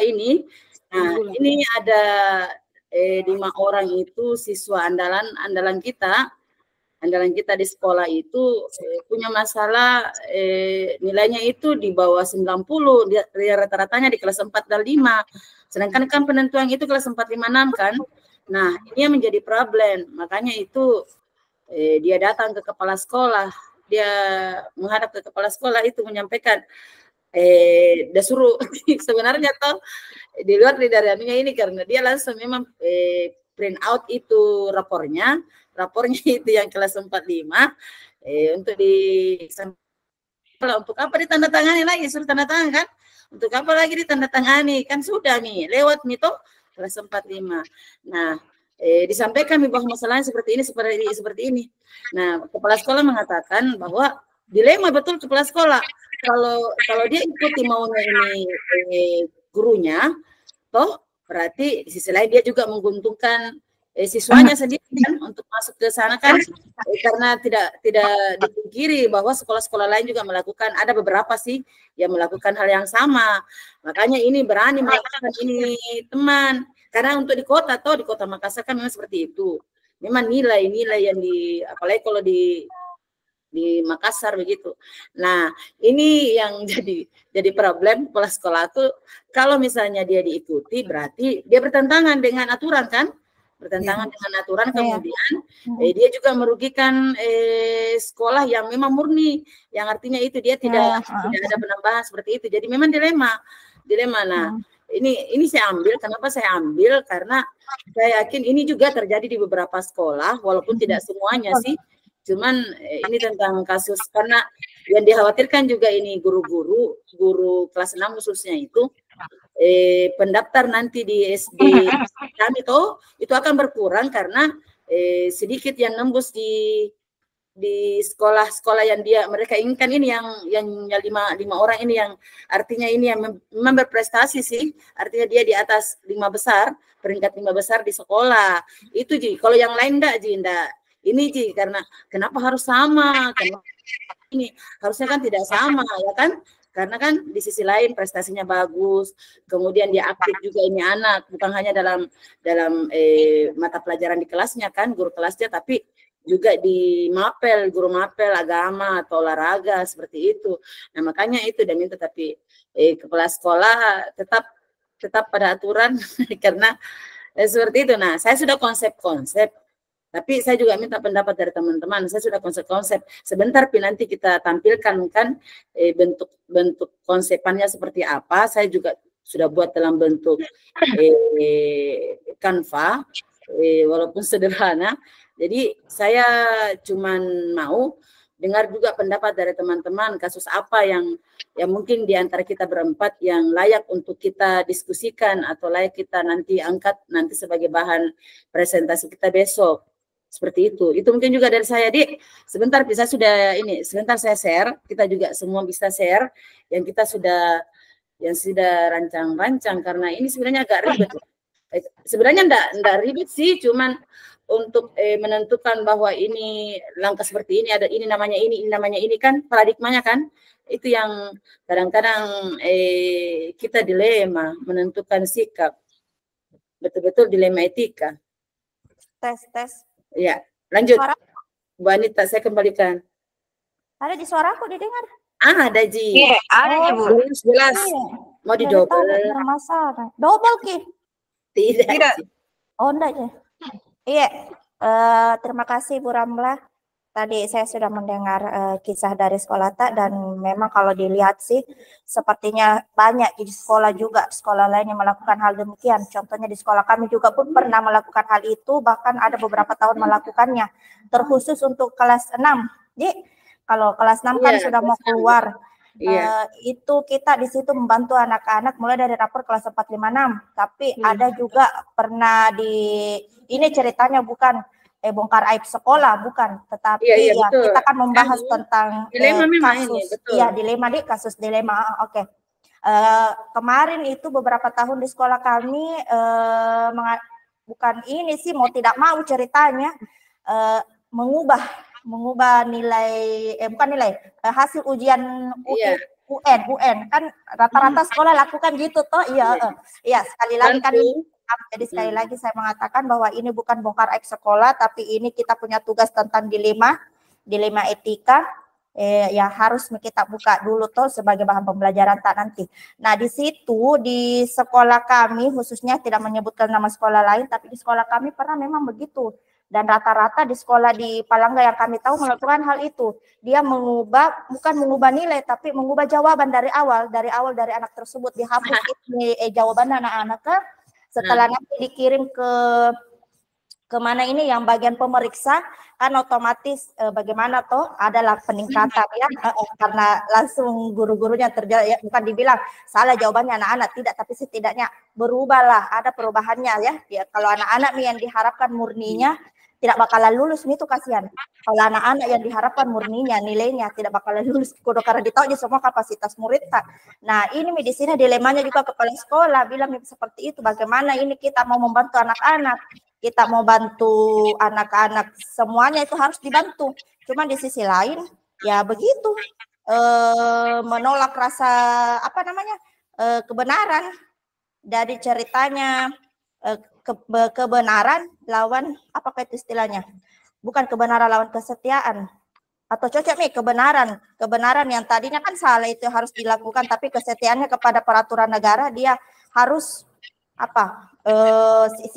ini. Nah, ini ada 5 orang itu siswa andalan kita di sekolah itu punya masalah nilainya itu di bawah 90, dia rata-ratanya di kelas 4 dan 5. Sedangkan kan penentuan itu kelas 4, 5, 6 kan. Nah, ini yang menjadi problem. Makanya itu dia datang ke kepala sekolah, dia menghadap ke kepala sekolah itu menyampaikan dia suruh sebenarnya toh di luar dari anunya ini karena dia langsung memang print out itu rapornya itu yang kelas 4, 5 untuk untuk apa ditandatangani lagi, suruh tanda tangan kan, untuk apa lagi ditandatangani, kan sudah nih lewat nih toh kelas 4, 5. Nah, disampaikan bahwa masalahnya seperti ini. Nah, kepala sekolah mengatakan bahwa dilema betul kepala sekolah. Kalau dia ikuti maunya ini gurunya, toh berarti di sisi lain dia juga menguntungkan siswanya sendiri kan untuk masuk ke sana kan, karena tidak dipungkiri bahwa sekolah-sekolah lain juga melakukan, ada beberapa sih yang melakukan hal yang sama. Makanya ini berani melakukan ini teman, karena untuk di kota Makassar kan memang seperti itu. Memang nilai-nilai yang apalagi kalau di Makassar begitu. Nah, ini yang jadi problem kepala sekolah tuh, kalau misalnya dia diikuti berarti dia bertentangan dengan aturan kan? Bertentangan dengan aturan, kemudian dia juga merugikan sekolah yang memang murni, yang artinya itu dia tidak ada penambahan seperti itu. Jadi memang dilema. Nah, ini saya ambil, kenapa saya ambil? Karena saya yakin ini juga terjadi di beberapa sekolah, walaupun tidak semuanya sih. Cuman ini tentang kasus, karena yang dikhawatirkan juga ini guru kelas 6 khususnya itu pendaftar nanti di SD kami itu akan berkurang karena sedikit yang nembus di sekolah-sekolah yang mereka inginkan ini, yang 5 orang ini, yang artinya ini yang memang berprestasi sih, artinya dia di atas 5 besar, peringkat 5 besar di sekolah itu Ji. Kalau yang lain enggak ini Ji, karena kenapa harus sama, kenapa ini harusnya kan tidak sama ya kan, karena kan di sisi lain prestasinya bagus, kemudian dia aktif juga ini anak, bukan hanya dalam mata pelajaran di kelasnya kan, guru kelasnya, tapi juga di mapel, guru mapel agama atau olahraga seperti itu. Nah, makanya itu dan minta, tapi kepala sekolah tetap pada aturan karena seperti itu. Nah, saya sudah konsep-konsep, tapi saya juga minta pendapat dari teman-teman. Saya sudah konsep-konsep. Sebentar nanti kita tampilkan kan bentuk konsepannya seperti apa. Saya juga sudah buat dalam bentuk Canva, walaupun sederhana. Jadi saya cuman mau dengar juga pendapat dari teman-teman, kasus apa yang mungkin di antara kita berempat yang layak untuk kita diskusikan atau layak kita nanti angkat nanti sebagai bahan presentasi kita besok. Seperti itu. Itu mungkin juga dari saya, Dik. Sebentar sebentar saya share, kita juga semua bisa share yang kita sudah rancang-rancang, karena ini sebenarnya agak ribet. Sebenarnya enggak ribet sih, cuman untuk menentukan bahwa ini langkah seperti ini, ada ini namanya ini kan paradigmanya kan, itu yang kadang-kadang kita dilema menentukan sikap, betul-betul dilema etika. Tes ya, lanjut suara? Bu Anita, saya kembalikan. Ada di suaraku didengar? Ada Ji. Iya, ada Bu. Jelas. Mau didobel? Bermasalah. Double Ki? Tidak. Oh enggak ya. Iya, terima kasih Bu Ramlah. Tadi saya sudah mendengar kisah dari sekolah Tak, dan memang kalau dilihat sih sepertinya banyak di sekolah juga, sekolah lain yang melakukan hal demikian. Contohnya di sekolah kami juga pun pernah melakukan hal itu, bahkan ada beberapa tahun melakukannya, terkhusus untuk kelas 6. Jadi kalau kelas 6 kan sudah mau keluar. Itu kita di situ membantu anak-anak mulai dari rapor kelas 4, 5, 6. Tapi ada juga pernah ini ceritanya bukan bongkar aib sekolah, bukan, tetapi kita kan membahas tentang kasus dilema di kasus dilema. Oke. Kemarin itu beberapa tahun di sekolah kami bukan ini sih, mau tidak mau ceritanya mengubah nilai bukan nilai hasil ujian UI UN kan rata-rata sekolah lakukan gitu toh. Iya sekali lagi kan. Jadi sekali lagi saya mengatakan bahwa ini bukan bongkar aib sekolah, tapi ini kita punya tugas tentang dilema etika yang harus kita buka dulu toh sebagai bahan pembelajaran tak nanti. Nah di situ di sekolah kami khususnya tidak menyebutkan nama sekolah lain, tapi di sekolah kami pernah memang begitu. Dan rata-rata di sekolah di Palangga yang kami tahu melakukan hal itu. Dia bukan mengubah nilai, tapi mengubah jawaban dari awal dari anak tersebut, dihapus jawaban anak-anak. Setelah nanti dikirim ke mana ini yang bagian pemeriksa, kan otomatis bagaimana toh adalah peningkatan ya, karena langsung guru-gurunya ya, bukan dibilang salah jawabannya anak-anak, tidak, tapi setidaknya berubahlah, ada perubahannya ya. Kalau anak-anak yang diharapkan murninya tidak bakalan lulus, itu kasihan. Kalau anak-anak yang diharapkan murninya nilainya tidak bakalan lulus, karena ditahu semua kapasitas murid. Nah ini di sini dilemanya juga kepala sekolah bilang seperti itu. Bagaimana ini kita mau membantu anak-anak, kita mau bantu anak-anak, semuanya itu harus dibantu. Cuma di sisi lain ya begitu, menolak rasa kebenaran dari ceritanya. Kebenaran lawan apakah itu istilahnya? Bukan kebenaran lawan kesetiaan. Atau cocok nih kebenaran yang tadinya kan salah itu harus dilakukan, tapi kesetiaannya kepada peraturan negara dia harus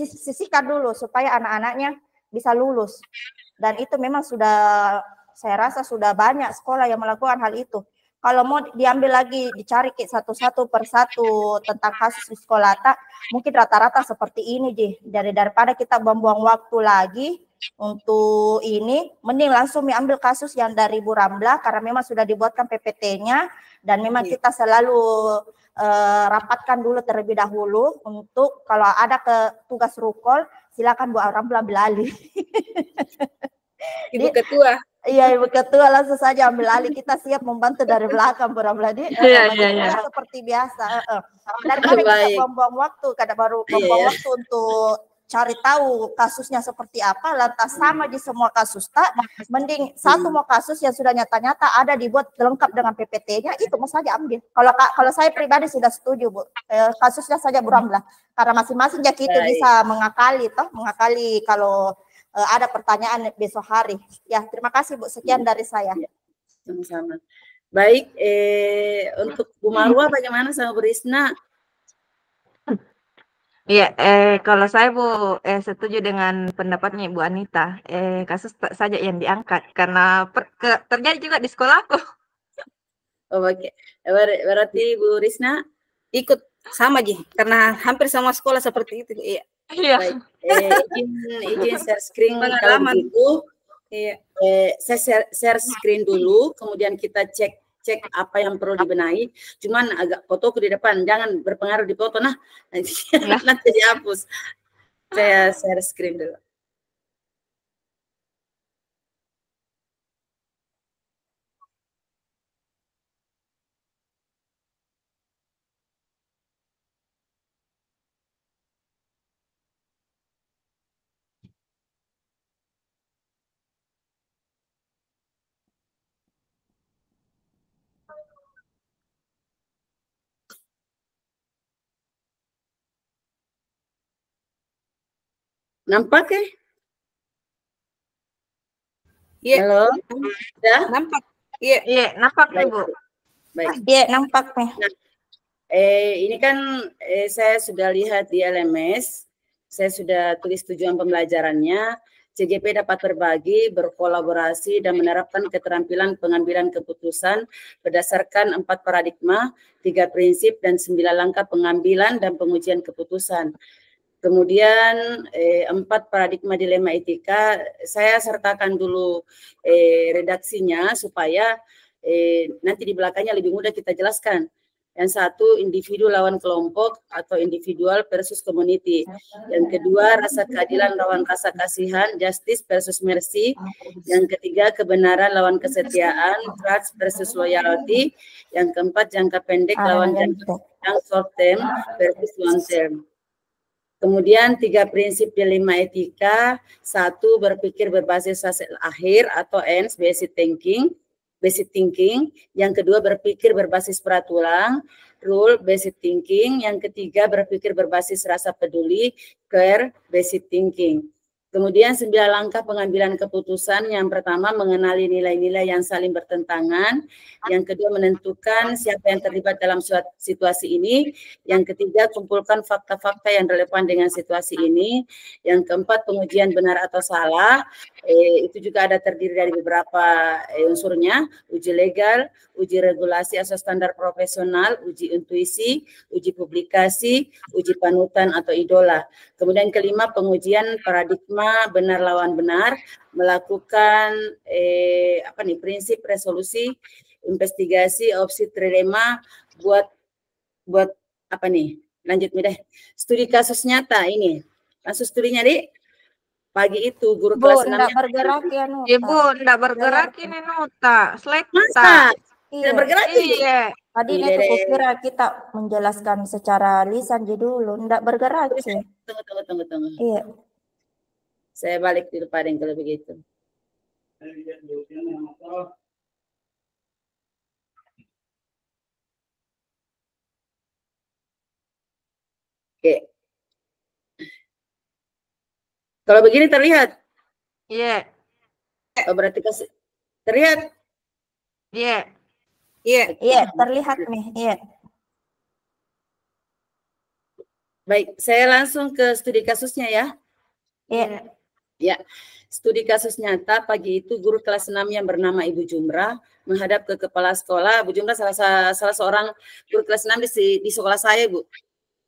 sisihkan dulu supaya anak-anaknya bisa lulus. Dan itu memang saya rasa sudah banyak sekolah yang melakukan hal itu. Kalau mau diambil lagi, dicari satu persatu tentang kasus di sekolah, mungkin rata-rata seperti ini, daripada kita buang-buang waktu lagi untuk ini, mending langsung diambil kasus yang dari Bu Ramla, karena memang sudah dibuatkan PPT-nya, dan memang kita selalu rapatkan dulu terlebih dahulu, untuk kalau ada tugas rukol, silakan Bu Ramla ambil alih. Ibu Ketua. Iya, Ibu Ketua langsung saja ambil alih. Kita siap membantu dari belakang, Bu Ramladi. Seperti biasa. Daripada kita buang-buang waktu, buang-buang waktu untuk cari tahu kasusnya seperti apa, lantas sama di semua kasus mending satu mau kasus yang sudah nyata-nyata ada dibuat lengkap dengan PPT-nya, itu mau saja ambil. Kalau saya pribadi sudah setuju, Bu. Kasusnya saja Bu Ramla. Karena masing-masing kita bisa mengakali kalau ada pertanyaan besok hari. Ya, terima kasih Bu. Sekian dari saya. Sama-sama. Baik, untuk Bu Marwa bagaimana sama Bu Risna? Iya, kalau saya Bu setuju dengan pendapatnya Ibu Anita. Kasus saja yang diangkat karena terjadi juga di sekolah aku. Oh, oke. Berarti Bu Risna ikut sama karena hampir semua sekolah seperti itu. Iya. Baik, izin share screen kalau begitu. Saya share screen dulu, kemudian kita cek apa yang perlu dibenahi. Cuman agak fotoku di depan, jangan berpengaruh di foto. Nanti dihapus. Saya share screen dulu. Nampak ya? Iya. Halo? Sudah? Nampak? Iya, nampak Bu. Baik. Iya, nampak nih. Nah, ini kan saya sudah lihat di LMS, saya sudah tulis tujuan pembelajarannya. CGP dapat berbagi, berkolaborasi, dan menerapkan keterampilan pengambilan keputusan berdasarkan 4 paradigma, 3 prinsip, dan 9 langkah pengambilan dan pengujian keputusan. Kemudian 4 paradigma dilema etika, saya sertakan dulu redaksinya supaya nanti di belakangnya lebih mudah kita jelaskan. Yang satu, individu lawan kelompok atau individual versus community. Yang kedua, rasa keadilan lawan rasa kasihan, justice versus mercy. Yang ketiga, kebenaran lawan kesetiaan, trust versus loyalty. Yang keempat, jangka pendek lawan jangka panjang, short term versus long term. Kemudian 3 prinsip dilema etika, 1 berpikir berbasis hasil akhir atau ends based thinking, basic thinking. Yang kedua, berpikir berbasis peraturan, rule basic thinking. Yang ketiga, berpikir berbasis rasa peduli, care basic thinking. Kemudian 9 langkah pengambilan keputusan. Yang pertama, mengenali nilai-nilai yang saling bertentangan. Yang kedua, menentukan siapa yang terlibat dalam situasi ini. Yang ketiga, kumpulkan fakta-fakta yang relevan dengan situasi ini. Yang keempat, pengujian benar atau salah. Itu juga ada terdiri dari beberapa unsurnya. Uji legal, uji regulasi asal standar profesional, uji intuisi, uji publikasi, uji panutan atau idola. Kemudian kelima, pengujian paradigma benar lawan benar, melakukan prinsip resolusi, investigasi, opsi trilema, buat apa nih? Lanjut nih deh. Studi kasus nyata ini. Langsung studinya Dik. Pagi itu guru kelas 6 enggak bergerak ya Nuta. Ibu enggak bergerak ini Nuta. Slide Masa? Iya. Tidak bergerak Iya. Tadi Iya, aku kira kita menjelaskan secara lisan aja dulu, enggak bergerak sih. Tunggu. Iya. Saya balik dulu Padeng kalau begitu. Oke. Kalau begini terlihat? Iya. Oh, berarti terlihat? Iya. Iya, terlihat nih. Iya. Baik, saya langsung ke studi kasusnya ya. Iya. Ya, studi kasus nyata pagi itu guru kelas 6 yang bernama Ibu Jumrah menghadap ke kepala sekolah. Bu Jumrah salah seorang guru kelas 6 di sekolah saya, Bu,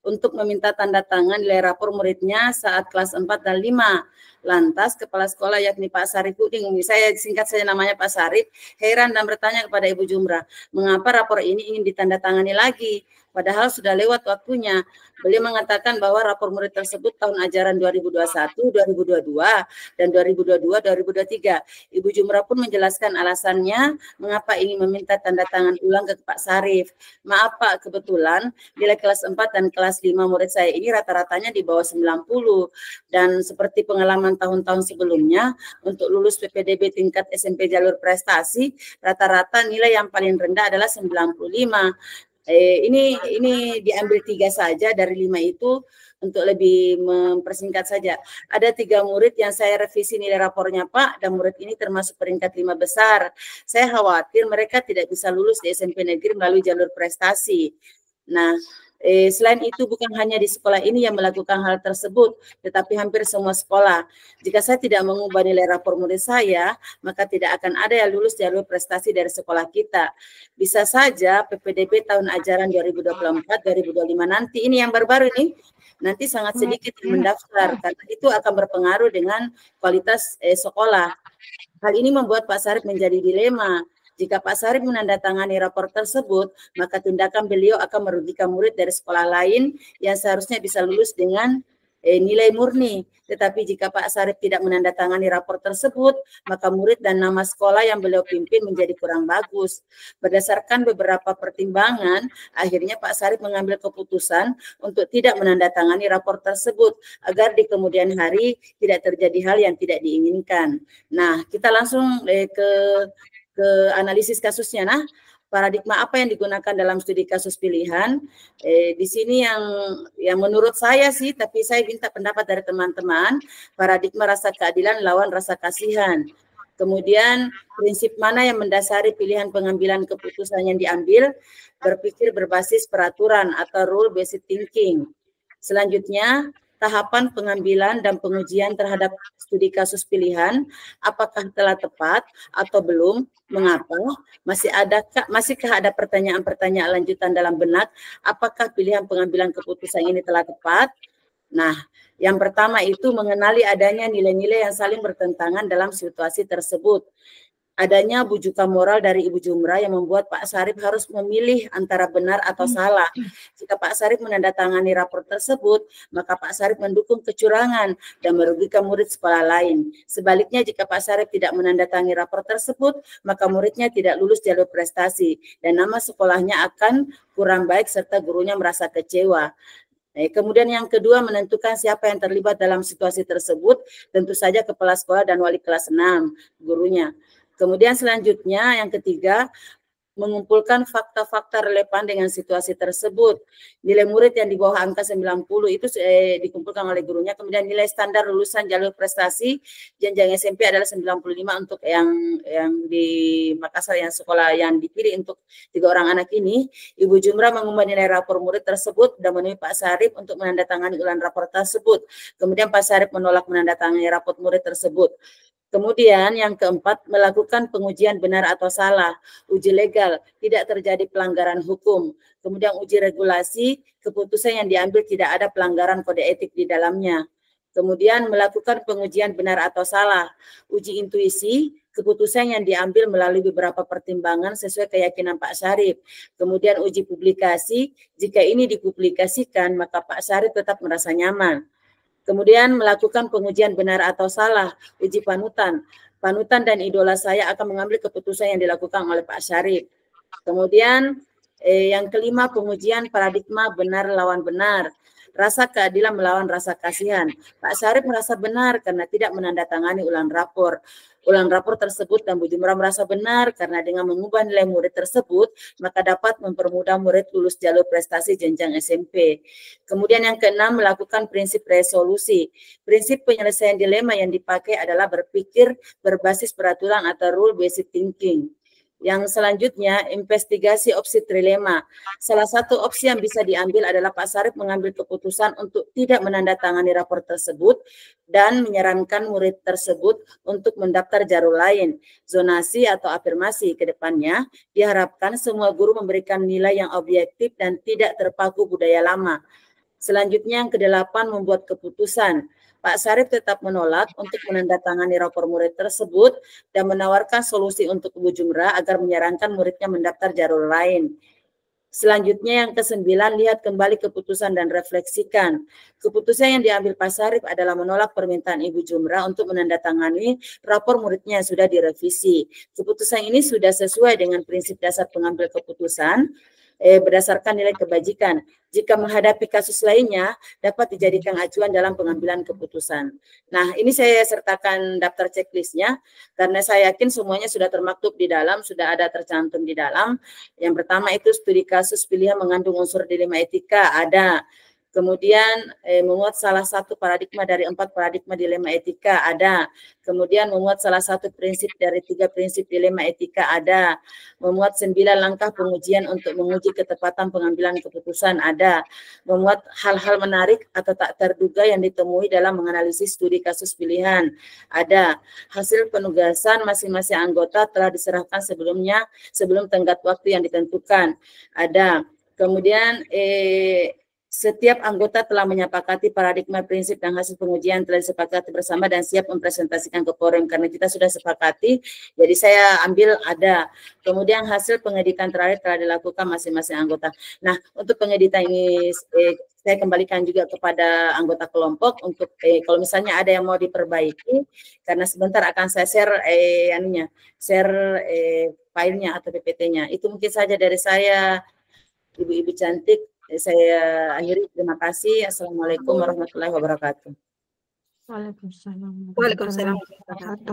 untuk meminta tanda tangan nilai rapor muridnya saat kelas 4 dan 5. Lantas kepala sekolah yakni Pak Sarifudin, saya singkat saja namanya Pak Sarif, heran dan bertanya kepada Ibu Jumrah, mengapa rapor ini ingin ditandatangani lagi? Padahal sudah lewat waktunya. Beliau mengatakan bahwa rapor murid tersebut tahun ajaran 2021, 2022, dan 2022-2023. Ibu Jumrah pun menjelaskan alasannya mengapa ingin meminta tanda tangan ulang ke Pak Sarif. Maaf Pak, kebetulan nilai kelas 4 dan kelas 5 murid saya ini rata-ratanya di bawah 90. Dan seperti pengalaman tahun-tahun sebelumnya, untuk lulus PPDB tingkat SMP jalur prestasi, rata-rata nilai yang paling rendah adalah 95. Ini diambil 3 saja dari 5 itu untuk lebih mempersingkat saja. Ada 3 murid yang saya revisi nilai rapornya Pak, dan murid ini termasuk peringkat 5 besar. Saya khawatir mereka tidak bisa lulus di SMP negeri melalui jalur prestasi. Nah, selain itu bukan hanya di sekolah ini yang melakukan hal tersebut, tetapi hampir semua sekolah. Jika saya tidak mengubah nilai rapor murid saya, maka tidak akan ada yang lulus jalur prestasi dari sekolah kita. Bisa saja PPDB tahun ajaran 2024-2025 nanti, ini yang baru-baru ini, nanti sangat sedikit yang mendaftar, karena itu akan berpengaruh dengan kualitas sekolah. Hal ini membuat Pak Sarif menjadi dilema. Jika Pak Sarif menandatangani rapor tersebut, maka tindakan beliau akan merugikan murid dari sekolah lain yang seharusnya bisa lulus dengan nilai murni. Tetapi jika Pak Sarif tidak menandatangani rapor tersebut, maka murid dan nama sekolah yang beliau pimpin menjadi kurang bagus. Berdasarkan beberapa pertimbangan, akhirnya Pak Sarif mengambil keputusan untuk tidak menandatangani rapor tersebut, agar di kemudian hari tidak terjadi hal yang tidak diinginkan. Nah, kita langsung ke analisis kasusnya. Nah, paradigma apa yang digunakan dalam studi kasus pilihan? Di sini yang menurut saya sih, tapi saya minta pendapat dari teman-teman, paradigma rasa keadilan lawan rasa kasihan. Kemudian prinsip mana yang mendasari pilihan pengambilan keputusan yang diambil? Berpikir berbasis peraturan atau rule based thinking. Selanjutnya, tahapan pengambilan dan pengujian terhadap studi kasus pilihan, apakah telah tepat atau belum, mengapa, masihkah ada pertanyaan-pertanyaan lanjutan dalam benak, apakah pilihan pengambilan keputusan ini telah tepat? Nah, yang pertama itu mengenali adanya nilai-nilai yang saling bertentangan dalam situasi tersebut. Adanya bujukan moral dari Ibu Jumrah yang membuat Pak Sarif harus memilih antara benar atau salah. Jika Pak Sarif menandatangani rapor tersebut, maka Pak Sarif mendukung kecurangan dan merugikan murid sekolah lain. Sebaliknya, jika Pak Sarif tidak menandatangani rapor tersebut, maka muridnya tidak lulus jalur prestasi dan nama sekolahnya akan kurang baik serta gurunya merasa kecewa. Kemudian yang kedua, menentukan siapa yang terlibat dalam situasi tersebut, tentu saja kepala sekolah dan wali kelas 6, gurunya. Kemudian selanjutnya yang ketiga, mengumpulkan fakta-fakta relevan dengan situasi tersebut. Nilai murid yang di bawah angka 90 itu dikumpulkan oleh gurunya. Kemudian nilai standar lulusan jalur prestasi jenjang SMP adalah 95 untuk yang di Makassar, yang sekolah yang dipilih untuk 3 orang anak ini. Ibu Jumrah mengubah nilai rapor murid tersebut dan menemui Pak Sarip untuk menandatangani ulang rapor tersebut. Kemudian Pak Sarip menolak menandatangani rapor murid tersebut. Kemudian yang keempat, melakukan pengujian benar atau salah, uji legal, tidak terjadi pelanggaran hukum. Kemudian uji regulasi, keputusan yang diambil tidak ada pelanggaran kode etik di dalamnya. Kemudian melakukan pengujian benar atau salah, uji intuisi, keputusan yang diambil melalui beberapa pertimbangan sesuai keyakinan Pak Sarip. Kemudian uji publikasi, jika ini dipublikasikan maka Pak Sarip tetap merasa nyaman. Kemudian melakukan pengujian benar atau salah, uji panutan. Panutan dan idola saya akan mengambil keputusan yang dilakukan oleh Pak Sarip. Kemudian yang kelima, pengujian paradigma benar lawan benar. Rasa keadilan melawan rasa kasihan. Pak Sarip merasa benar karena tidak menandatangani ulang rapor. Ulang rapor tersebut dan Bu Jumrah merasa benar karena dengan mengubah nilai murid tersebut maka dapat mempermudah murid lulus jalur prestasi jenjang SMP. Kemudian yang keenam, melakukan prinsip resolusi. Prinsip penyelesaian dilema yang dipakai adalah berpikir berbasis peraturan atau rule based thinking. Yang selanjutnya, investigasi opsi trilema. Salah satu opsi yang bisa diambil adalah Pak Sarip mengambil keputusan untuk tidak menandatangani rapor tersebut dan menyarankan murid tersebut untuk mendaftar jalur lain, zonasi atau afirmasi. Ke depannya, diharapkan semua guru memberikan nilai yang objektif dan tidak terpaku budaya lama. Selanjutnya yang kedelapan, membuat keputusan. Pak Sarip tetap menolak untuk menandatangani rapor murid tersebut dan menawarkan solusi untuk Ibu Jumrah agar menyarankan muridnya mendaftar jalur lain. Selanjutnya yang kesembilan, lihat kembali keputusan dan refleksikan. Keputusan yang diambil Pak Sarip adalah menolak permintaan Ibu Jumrah untuk menandatangani rapor muridnya yang sudah direvisi. Keputusan ini sudah sesuai dengan prinsip dasar pengambil keputusan berdasarkan nilai kebajikan. Jika menghadapi kasus lainnya, dapat dijadikan acuan dalam pengambilan keputusan. Nah, ini saya sertakan daftar checklistnya, karena saya yakin semuanya sudah termaktub di dalam, sudah ada tercantum di dalam. Yang pertama itu studi kasus pilihan mengandung unsur dilema etika, ada. Kemudian memuat salah satu paradigma dari 4 paradigma dilema etika, ada. Kemudian memuat salah satu prinsip dari 3 prinsip dilema etika, ada. Memuat 9 langkah pengujian untuk menguji ketepatan pengambilan keputusan, ada. Memuat hal-hal menarik atau tak terduga yang ditemui dalam menganalisis studi kasus pilihan, ada. Hasil penugasan masing-masing anggota telah diserahkan sebelumnya, sebelum tenggat waktu yang ditentukan, ada. Kemudian setiap anggota telah menyepakati paradigma, prinsip, dan hasil pengujian telah disepakati bersama dan siap mempresentasikan ke forum. Karena kita sudah sepakati, jadi saya ambil ada. Kemudian hasil pengeditan terakhir telah dilakukan masing-masing anggota. Nah, untuk pengeditan ini saya kembalikan juga kepada anggota kelompok untuk kalau misalnya ada yang mau diperbaiki, karena sebentar akan saya share filenya atau PPT-nya. Itu mungkin saja dari saya, Ibu-ibu cantik. Saya akhiri, terima kasih. Assalamualaikum warahmatullahi wabarakatuh. Waalaikumsalam. Waalaikumsalam.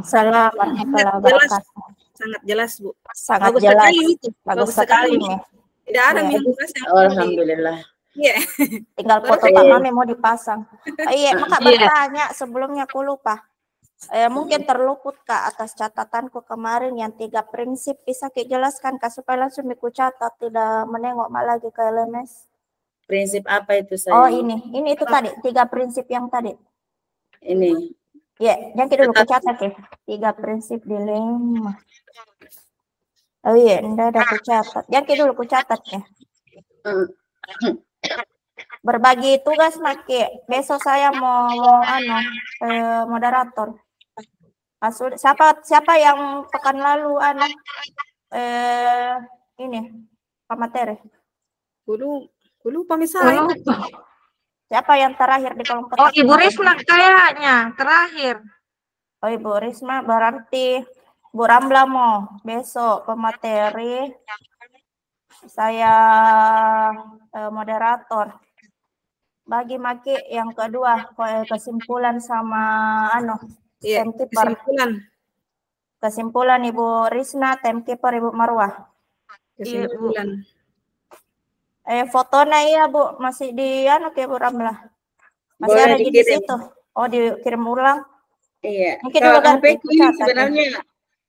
Salam warahmatullahi wabarakatuh. Sangat jelas, Bu. Sangat Bagus jelas. sekali itu. Bagus sekali nih. Tidak ada Iya. minum keras yang Alhamdulillah. Iya. Tinggal foto Pak Mami mau dipasang. Iya, maka bertanya sebelumnya aku lupa. Mungkin terluput Kak atas catatanku kemarin yang 3 prinsip, bisa Kak jelaskan Kak supaya langsung aku catat, tidak menengok lagi ke LMS. Prinsip apa itu saya? Oh ini itu tadi 3 prinsip yang tadi. Ini. Ya, yang dulu aku catat ya. 3 prinsip dilema. Oh iya, enggak ada aku catat. Yang dulu aku catat ya. Berbagi tugas Maki. Besok saya mau moderator. Siapa yang pekan lalu ini Pak materi? Dulu misalnya. Siapa yang terakhir di kelompok? Oh, Ibu Risma kayaknya terakhir. Oh, Ibu Risma berarti Bu Ramla mau besok pemateri. Saya moderator. Bagi Maki yang kedua kesimpulan sama Iya, kesimpulan. Kesimpulan Ibu Risna, timekeeper Ibu Marwah. Iya, Bu. Kesimpulan. Fotonya iya Bu, masih di anu ke Bu Ramlah. Masih Boleh ada di dikirim. situ. Oh, dikirim ulang. Iya. Mungkin Kalau dulu ganti HP ku ini catat ya. sebenarnya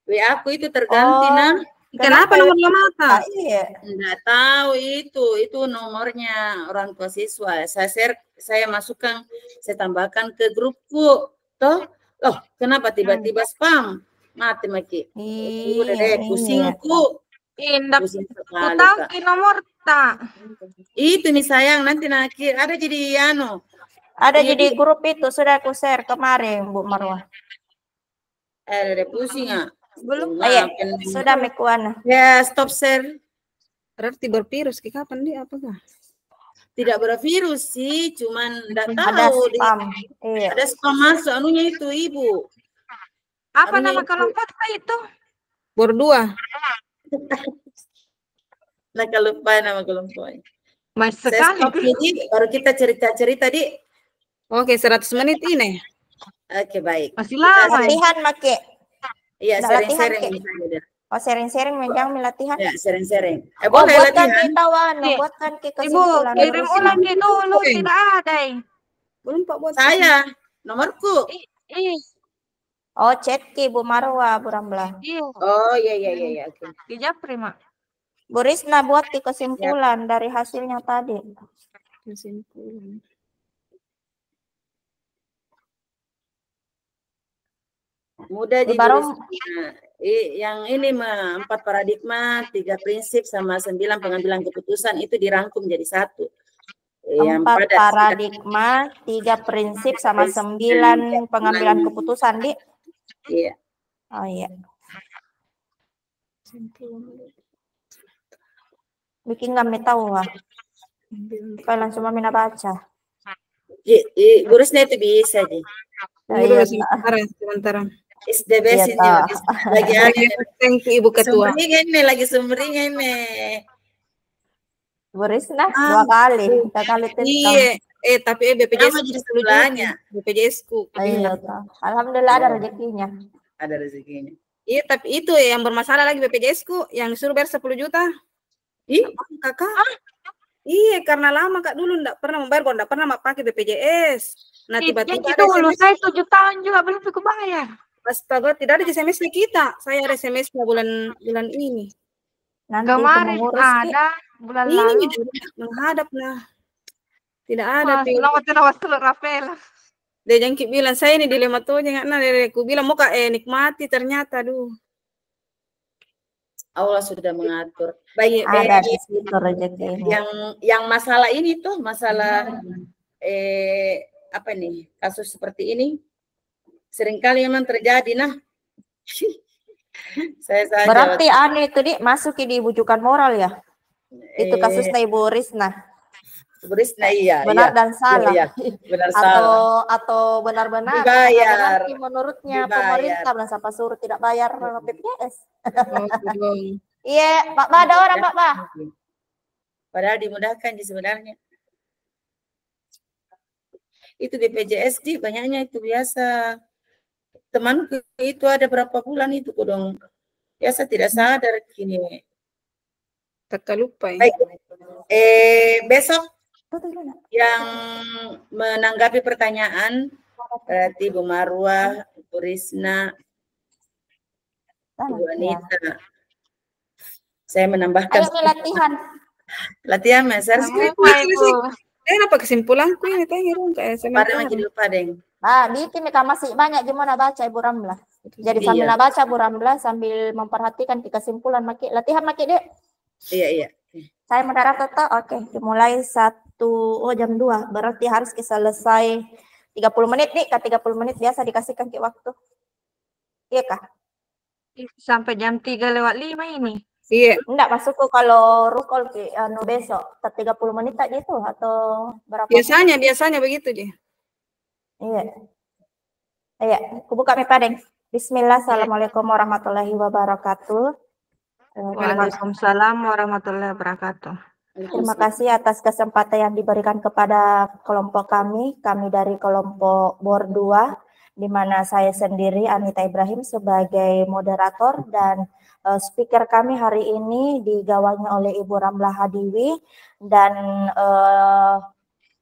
WA aku itu terganti Oh, nah. Kenapa nomor mata? Iya. Enggak tahu itu nomornya orang tua siswa. Saya masukkan, saya tambahkan ke grupku. Toh, loh, kenapa tiba-tiba spam? Mati Maki. Udah Iya, deh, iya. pusingku. Indak Pusing ku sekali, tahu Kak. ki nomor tak. Itu nih sayang, nanti ada jadi Ada Iya, jadi grup itu sudah aku share kemarin Bu Marwah. ada pusing ah. Belum. Iya, sudah Mekuana. Ya, stop share. Berarti bervirus. Kapan dia apakah? Tidak bervirus sih, cuman enggak Ada tahu. spam. Iya. Ada spam masuk anunya itu, Ibu. Apa Anunya nama itu. kelompok itu? Bor 2. Nah, kalau lupa nama kelompoknya. Mas Saya sekali. stop ini, baru kita cerita-cerita di. Oke, 100 menit ini. Oke, baik. Masih lama. Latihan make. Iya, Nggak latihan, sharing-sharing Ki? misalnya. Oh, sharing-sharing menjang latihan. Ya, sharing-sharing. Oh, Boleh buatkan latihan. kita Wano, Iya. buatkan kita Ibu, kesimpulan. kirim Terus. ulang ki dulu. Oke. Tidak ada. Belum Pak buat. Saya, nomorku. Iya. Oh, chat ki Bu Marwah, Bu Ramlah. Iya. Oh, iya. Oke. Di Japri, Mak. Bu Risna buat ki kesimpulan dari hasilnya tadi. Kesimpulan. Mudah di Baru yang ini 4 paradigma, 3 prinsip sama 9 pengambilan keputusan itu dirangkum jadi satu. 4 paradigma, 3 prinsip sama 9 pengambilan keputusan di. Iya. Oh iya. Bikin kami tahu lah. Kalian cuma mina baca. Gurusnya itu bisa deh. Iya, Sementara. It's the best Iya, ini. toh. Lagi ada. Thank you Ibu Ketua. Sumringin nih. Bu Risna 2 kali, 3 kali tentang. Iya, tapi BPJS Kenapa jadi sebelahnya? BPJS ku. Iya, toh. Alhamdulillah ada rezekinya. Ada rezekinya. Iya, tapi itu yang bermasalah lagi BPJS ku yang disuruh bayar 10 juta. Ih, Kakak. Iya, karena lama Kak dulu enggak pernah membayar, kok enggak pernah pakai BPJS. Nah, tiba-tiba ada dulu SMS. saya 7 tahun juga belum cukup bayar. Astaga, tidak ada SMS-nya kita. Saya ada SMS-nya bulan ini. Nanti Kemarin mengurus Ki. ada bulan Ini lalu. menghadap lah. Tidak ada. Selamat telur Rafael. Dia jangkit bilang, saya ini dilema tuh jangan aku bilang mau Kak nikmati ternyata aduh. Allah sudah mengatur. Baik, Ada di situ rezekinya. yang masalah ini tuh masalah apa nih? Kasus seperti ini seringkali memang terjadi nah. Saya saja. Berarti aneh itu di masuk di bujukan moral ya. Itu kasusnya Ibu Risna. Ibu Risna iya. Benar dan salah. Iya, benar salah. Atau benar-benar dibayar. Menurutnya Dibayar. pemerintah dan siapa suruh tidak bayar BPJS. Oh, Iya, Pak Ba, ada orang Pak Ba. Padahal dimudahkan sih sebenarnya. Itu BPJS di banyaknya itu biasa. Temanku itu ada berapa bulan itu dong. Biasa tidak sadar gini. Kakak lupa ya. Baik. Besok yang menanggapi pertanyaan berarti Bu Marwah, Bu Risna, Bu Anita. Saya menambahkan. Ayo latihan. Latihan Mas. Apa kesimpulanku ini tanya dong kayak Pada jadi lupa deng. Di tim masih banyak gimana baca Ibu Ramlah. Jadi sambil baca Bu Ramlah sambil memperhatikan kesimpulan maki latihan maki dek. Iya. Saya mendarat total oke, dimulai jam 2. Berarti harus selesai 30 menit nih, ke 30 menit biasa dikasihkan ke waktu. Iya kah? Sampai jam 3:05 ini. Iya. Enggak masukku kalau rukol besok 30 menit tak gitu atau berapa? Biasanya begitu dia. Iya, aku buka Padeng. Bismillah, assalamualaikum warahmatullahi wabarakatuh. Waalaikumsalam warahmatullahi wabarakatuh. Terima kasih atas kesempatan yang diberikan kepada kelompok kami dari kelompok BOR 2 di mana saya sendiri Anita Ibrahim sebagai moderator dan speaker kami hari ini digawangi oleh Ibu Ramlah Hadiwi dan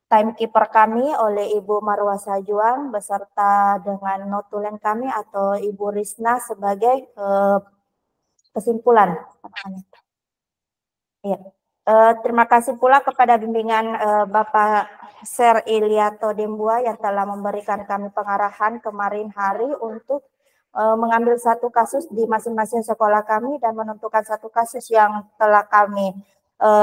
timekeeper kami oleh Ibu Marwa Sajuang beserta dengan notulen kami atau Ibu Risna sebagai kesimpulan. Ya. Terima kasih pula kepada bimbingan Bapak Ser Iliato Dembua yang telah memberikan kami pengarahan kemarin hari untuk mengambil satu kasus di masing-masing sekolah kami dan menentukan satu kasus yang telah kami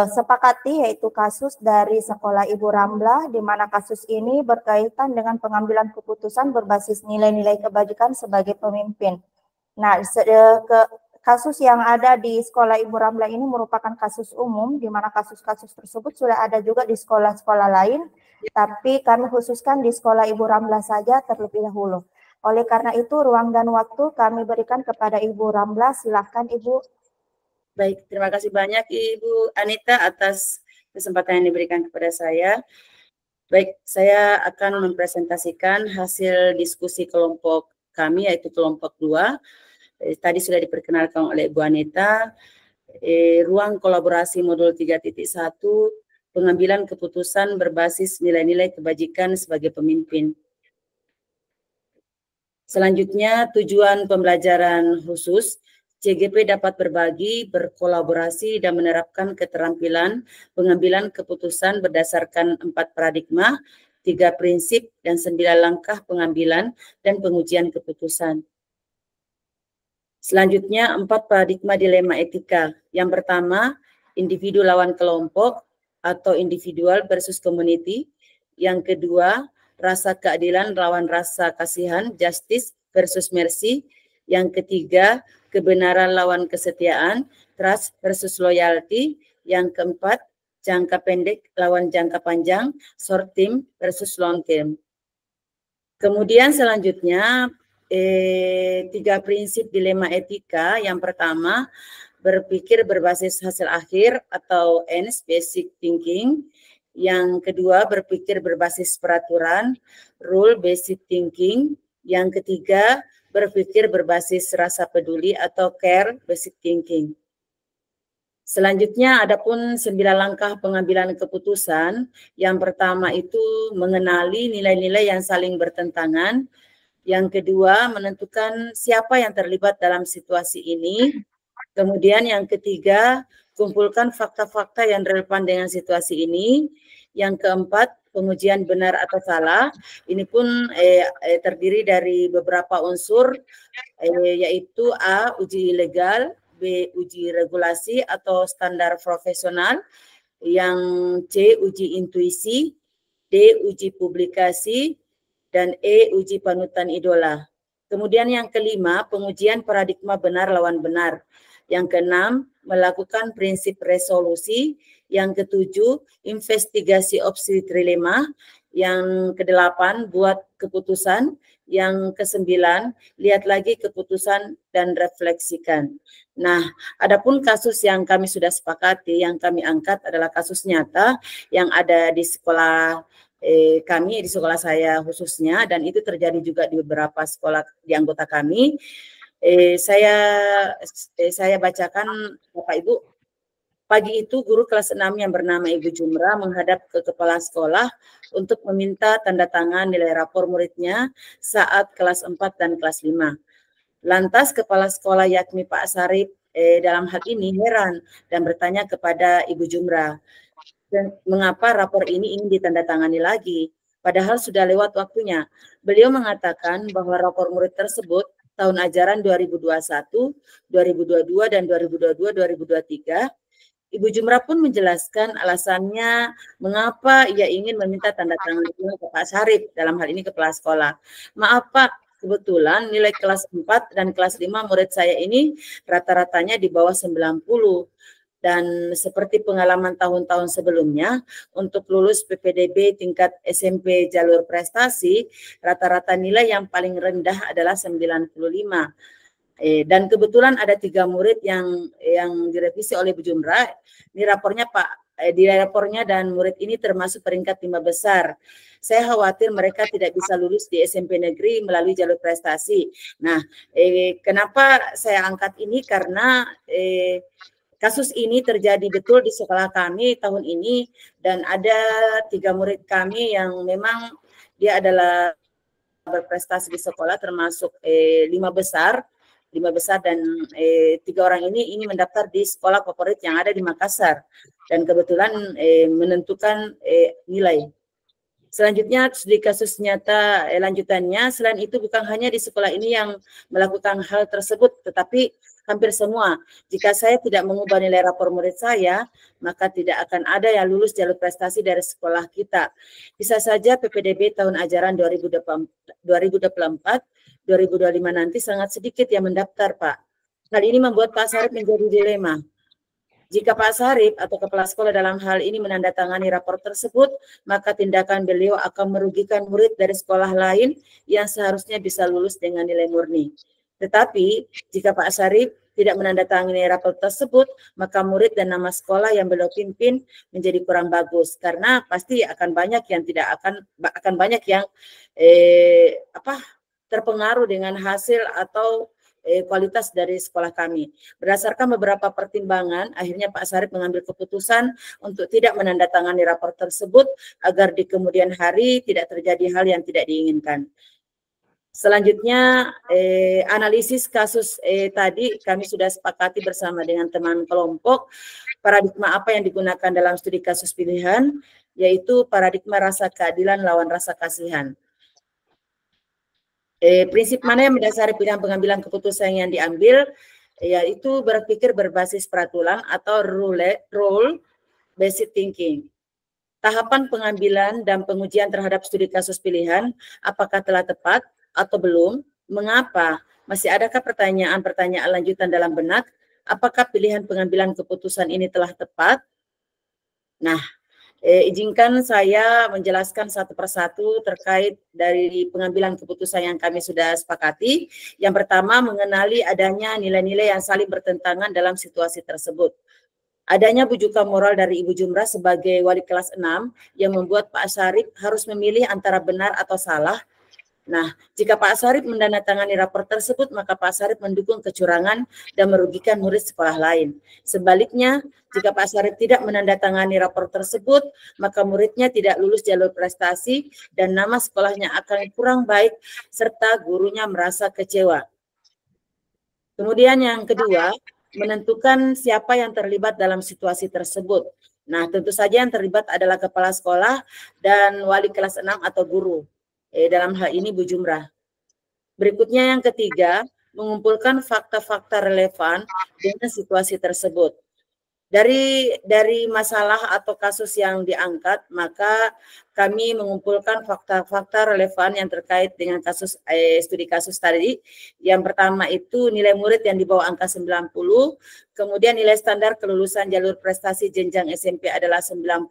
sepakati, yaitu kasus dari sekolah Ibu Ramlah, di mana kasus ini berkaitan dengan pengambilan keputusan berbasis nilai-nilai kebajikan sebagai pemimpin. Nah, kasus yang ada di sekolah Ibu Ramlah ini merupakan kasus umum, di mana kasus-kasus tersebut sudah ada juga di sekolah-sekolah lain, tapi kami khususkan di sekolah Ibu Ramlah saja terlebih dahulu. Oleh karena itu, ruang dan waktu kami berikan kepada Ibu Ramlah. Silahkan Ibu. Baik, terima kasih banyak Ibu Anita atas kesempatan yang diberikan kepada saya. Baik, saya akan mempresentasikan hasil diskusi kelompok kami, yaitu kelompok 2. Tadi sudah diperkenalkan oleh Ibu Anita, ruang kolaborasi modul 3.1, pengambilan keputusan berbasis nilai-nilai kebajikan sebagai pemimpin. Selanjutnya, tujuan pembelajaran khusus, CGP dapat berbagi, berkolaborasi, dan menerapkan keterampilan pengambilan keputusan berdasarkan 4 paradigma, 3 prinsip, dan 9 langkah pengambilan dan pengujian keputusan. Selanjutnya, 4 paradigma dilema etika. Yang pertama, individu lawan kelompok atau individual versus community. Yang kedua, rasa keadilan lawan rasa kasihan, justice versus mercy. Yang ketiga, kebenaran lawan kesetiaan, trust versus loyalty. Yang keempat, jangka pendek lawan jangka panjang, short term versus long term. Kemudian selanjutnya, 3 prinsip dilema etika. Yang pertama, berpikir berbasis hasil akhir atau ends basic thinking. Yang kedua, berpikir berbasis peraturan, rule basic thinking. Yang ketiga, berpikir berbasis rasa peduli atau care basic thinking. Selanjutnya, adapun 9 langkah pengambilan keputusan. Yang pertama itu mengenali nilai-nilai yang saling bertentangan. Yang kedua, menentukan siapa yang terlibat dalam situasi ini. Kemudian yang ketiga, kumpulkan fakta-fakta yang relevan dengan situasi ini. Yang keempat, pengujian benar atau salah. Ini pun terdiri dari beberapa unsur, yaitu A, uji legal, B, uji regulasi atau standar profesional, yang C, uji intuisi, D, uji publikasi, dan E, uji panutan idola. Kemudian yang kelima, pengujian paradigma benar lawan benar. Yang keenam, melakukan prinsip resolusi. Yang ketujuh, investigasi opsi trilema. Yang kedelapan, buat keputusan. Yang kesembilan, lihat lagi keputusan dan refleksikan. Nah, adapun kasus yang kami sudah sepakati, yang kami angkat adalah kasus nyata yang ada di sekolah kami, di sekolah saya khususnya, dan itu terjadi juga di beberapa sekolah di anggota kami. Saya bacakan Bapak Ibu. Pagi itu guru kelas 6 yang bernama Ibu Jumra menghadap ke kepala sekolah untuk meminta tanda tangan nilai rapor muridnya saat kelas 4 dan kelas 5. Lantas kepala sekolah yakni Pak Sarip dalam hal ini heran dan bertanya kepada Ibu Jumra, dan mengapa rapor ini ingin ditandatangani lagi, padahal sudah lewat waktunya. Beliau mengatakan bahwa rapor murid tersebut tahun ajaran 2021, 2022, dan 2022-2023, Ibu Jumra pun menjelaskan alasannya mengapa ia ingin meminta tanda tangan ke Pak Sarip, dalam hal ini kepala sekolah. Maaf Pak, kebetulan nilai kelas 4 dan kelas 5 murid saya ini rata-ratanya di bawah 90. Dan seperti pengalaman tahun-tahun sebelumnya, untuk lulus PPDB tingkat SMP jalur prestasi, rata-rata nilai yang paling rendah adalah 95. Dan kebetulan ada 3 murid yang direvisi oleh Bu Jumra. Ini rapornya Pak di rapornya dan murid ini termasuk peringkat 5 besar. Saya khawatir mereka tidak bisa lulus di SMP negeri melalui jalur prestasi. Nah, kenapa saya angkat ini? Karena kasus ini terjadi betul di sekolah kami tahun ini, dan ada 3 murid kami yang memang dia adalah berprestasi di sekolah, termasuk 5 besar dan 3 orang ini mendaftar di sekolah favorit yang ada di Makassar dan kebetulan menentukan nilai. Selanjutnya di kasus nyata lanjutannya, selain itu bukan hanya di sekolah ini yang melakukan hal tersebut, tetapi hampir semua. Jika saya tidak mengubah nilai rapor murid saya, maka tidak akan ada yang lulus jalur prestasi dari sekolah kita. Bisa saja PPDB tahun ajaran 2024-2025 nanti sangat sedikit yang mendaftar, Pak. Hal ini membuat Pak Sarip menjadi dilema. Jika Pak Sarip atau kepala sekolah dalam hal ini menandatangani rapor tersebut, maka tindakan beliau akan merugikan murid dari sekolah lain yang seharusnya bisa lulus dengan nilai murni. Tetapi, jika Pak Sarip tidak menandatangani rapor tersebut, maka murid dan nama sekolah yang beliau pimpin menjadi kurang bagus, karena pasti akan banyak yang terpengaruh dengan hasil atau kualitas dari sekolah kami. Berdasarkan beberapa pertimbangan, akhirnya Pak Sarip mengambil keputusan untuk tidak menandatangani rapor tersebut agar di kemudian hari tidak terjadi hal yang tidak diinginkan. Selanjutnya, analisis kasus tadi kami sudah sepakati bersama dengan teman kelompok paradigma apa yang digunakan dalam studi kasus pilihan, yaitu paradigma rasa keadilan lawan rasa kasihan. Prinsip mana yang mendasari pilihan pengambilan keputusan yang diambil, yaitu berpikir berbasis peraturan atau rule-based thinking. Tahapan pengambilan dan pengujian terhadap studi kasus pilihan, apakah telah tepat atau belum? Mengapa? Masih adakah pertanyaan-pertanyaan lanjutan dalam benak? Apakah pilihan pengambilan keputusan ini telah tepat? Nah, izinkan saya menjelaskan satu persatu terkait dari pengambilan keputusan yang kami sudah sepakati. Yang pertama, mengenali adanya nilai-nilai yang saling bertentangan dalam situasi tersebut. Adanya bujukan moral dari Ibu Jumrah sebagai wali kelas 6 yang membuat Pak Sarip harus memilih antara benar atau salah. Nah, jika Pak Sarip menandatangani rapor tersebut, maka Pak Sarip mendukung kecurangan dan merugikan murid sekolah lain. Sebaliknya, jika Pak Sarip tidak menandatangani rapor tersebut, maka muridnya tidak lulus jalur prestasi dan nama sekolahnya akan kurang baik serta gurunya merasa kecewa. Kemudian yang kedua, menentukan siapa yang terlibat dalam situasi tersebut. Nah, tentu saja yang terlibat adalah kepala sekolah dan wali kelas 6 atau guru. Dalam hal ini Bu Jumrah. Berikutnya yang ketiga, mengumpulkan fakta-fakta relevan dengan situasi tersebut. Dari masalah atau kasus yang diangkat, maka kami mengumpulkan fakta-fakta relevan yang terkait dengan kasus studi kasus tadi. Yang pertama itu nilai murid yang di bawah angka 90, kemudian nilai standar kelulusan jalur prestasi jenjang SMP adalah 95,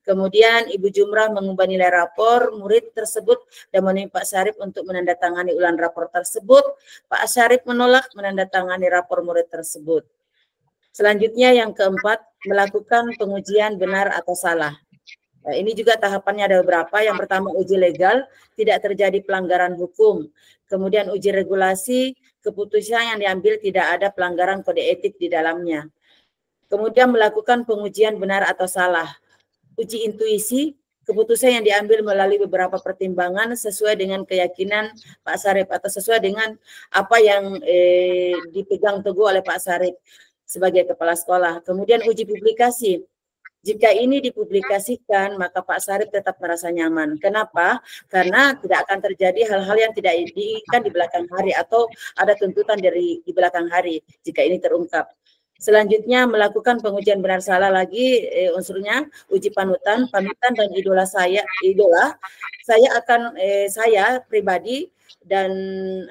kemudian Ibu Jumrah mengubah nilai rapor murid tersebut dan meminta Pak Sarip untuk menandatangani ulang rapor tersebut. Pak Sarip menolak menandatangani rapor murid tersebut. Selanjutnya yang keempat, melakukan pengujian benar atau salah. Nah, ini juga tahapannya ada beberapa. Yang pertama, uji legal, tidak terjadi pelanggaran hukum. Kemudian uji regulasi, keputusan yang diambil tidak ada pelanggaran kode etik di dalamnya. Kemudian melakukan pengujian benar atau salah. Uji intuisi, keputusan yang diambil melalui beberapa pertimbangan sesuai dengan keyakinan Pak Sarip atau sesuai dengan apa yang dipegang teguh oleh Pak Sarip sebagai kepala sekolah. Kemudian uji publikasi. Jika ini dipublikasikan, maka Pak Sarip tetap merasa nyaman. Kenapa? Karena tidak akan terjadi hal-hal yang tidak diinginkan di belakang hari atau ada tuntutan dari di belakang hari jika ini terungkap. Selanjutnya melakukan pengujian benar salah lagi unsurnya uji panutan dan idola. Saya pribadi dan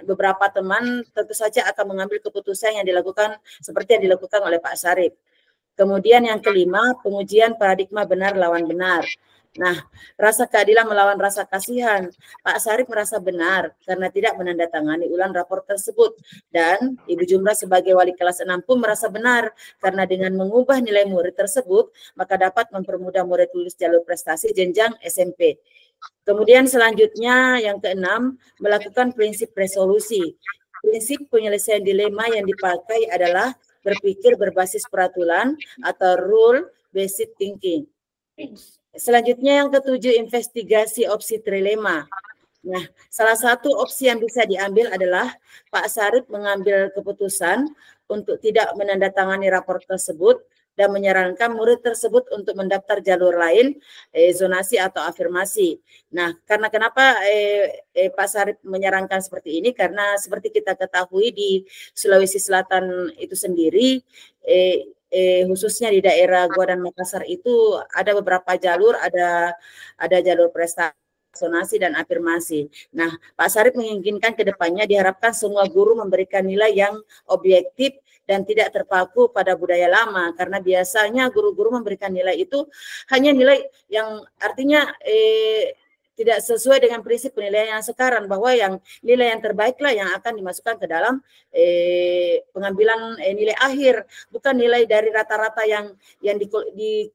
beberapa teman tentu saja akan mengambil keputusan yang dilakukan seperti yang dilakukan oleh Pak Sarip. Kemudian yang kelima, pengujian paradigma benar lawan benar. Nah, rasa keadilan melawan rasa kasihan. Pak Sarip merasa benar karena tidak menandatangani ulang rapor tersebut. Dan Ibu Jumrah sebagai wali kelas 6 pun merasa benar karena dengan mengubah nilai murid tersebut, maka dapat mempermudah murid lulus jalur prestasi jenjang SMP. Kemudian selanjutnya yang keenam, melakukan prinsip resolusi. Prinsip penyelesaian dilema yang dipakai adalah berpikir berbasis peraturan atau rule based thinking. Selanjutnya yang ketujuh, investigasi opsi trilema. Nah, salah satu opsi yang bisa diambil adalah Pak Sarip mengambil keputusan untuk tidak menandatangani rapor tersebut dan menyarankan murid tersebut untuk mendaftar jalur lain, zonasi atau afirmasi. Nah, karena kenapa Pak Sarip menyarankan seperti ini? Karena seperti kita ketahui di Sulawesi Selatan itu sendiri, khususnya di daerah Goa dan Makassar itu ada beberapa jalur, ada jalur prestasi, zonasi dan afirmasi. Nah, Pak Sarip menginginkan ke depannya diharapkan semua guru memberikan nilai yang objektif dan tidak terpaku pada budaya lama, karena biasanya guru-guru memberikan nilai itu hanya nilai yang artinya tidak sesuai dengan prinsip penilaian yang sekarang, bahwa yang nilai yang terbaiklah yang akan dimasukkan ke dalam pengambilan nilai akhir, bukan nilai dari rata-rata yang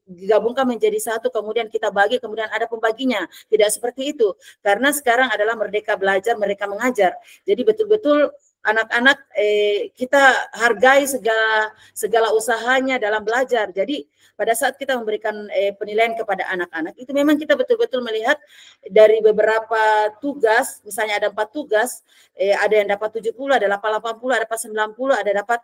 digabungkan menjadi satu, kemudian kita bagi, kemudian ada pembaginya. Tidak seperti itu, karena sekarang adalah merdeka belajar, mereka mengajar. Jadi betul-betul anak-anak kita hargai segala usahanya dalam belajar. Jadi pada saat kita memberikan penilaian kepada anak-anak, itu memang kita betul-betul melihat dari beberapa tugas, misalnya ada 4 tugas, ada yang dapat 70, ada 80, ada dapat 90, ada dapat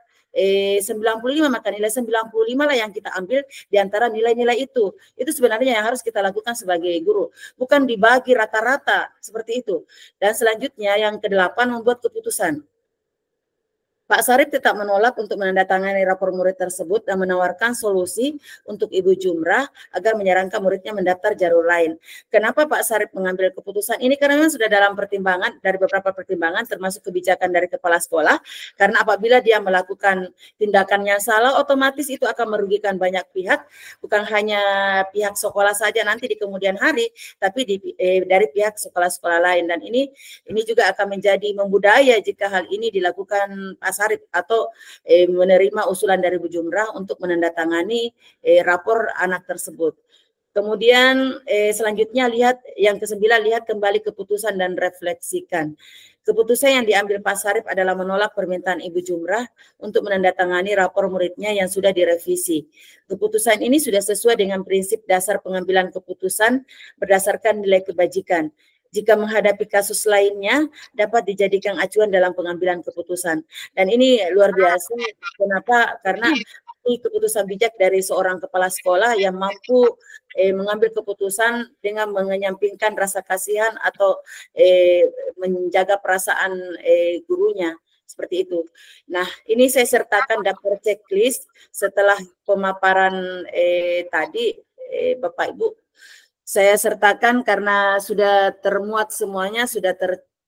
95, maka nilai 95 lah yang kita ambil di antara nilai-nilai itu. Itu sebenarnya yang harus kita lakukan sebagai guru, bukan dibagi rata-rata seperti itu. Dan selanjutnya yang ke-8, membuat keputusan. Pak Sarip tetap menolak untuk menandatangani rapor murid tersebut dan menawarkan solusi untuk Ibu Jumrah agar menyarankan muridnya mendaftar jalur lain. Kenapa Pak Sarip mengambil keputusan ini? Karena memang sudah dalam pertimbangan, dari beberapa pertimbangan termasuk kebijakan dari kepala sekolah, karena apabila dia melakukan tindakan yang salah, otomatis itu akan merugikan banyak pihak, bukan hanya pihak sekolah saja nanti di kemudian hari, tapi dari pihak sekolah-sekolah lain. Dan ini juga akan menjadi membudaya jika hal ini dilakukan Pak Sarip atau menerima usulan dari Bu Jumrah untuk menandatangani rapor anak tersebut. Kemudian selanjutnya lihat yang ke-9, lihat kembali keputusan dan refleksikan. Keputusan yang diambil Pak Sarip adalah menolak permintaan Ibu Jumrah untuk menandatangani rapor muridnya yang sudah direvisi. Keputusan ini sudah sesuai dengan prinsip dasar pengambilan keputusan berdasarkan nilai kebajikan. Jika menghadapi kasus lainnya, dapat dijadikan acuan dalam pengambilan keputusan. Dan ini luar biasa. Kenapa? Karena ini keputusan bijak dari seorang kepala sekolah yang mampu mengambil keputusan dengan menyampingkan rasa kasihan atau menjaga perasaan gurunya. Seperti itu. Nah, ini saya sertakan daftar checklist setelah pemaparan tadi, Bapak Ibu. Saya sertakan karena sudah termuat semuanya, sudah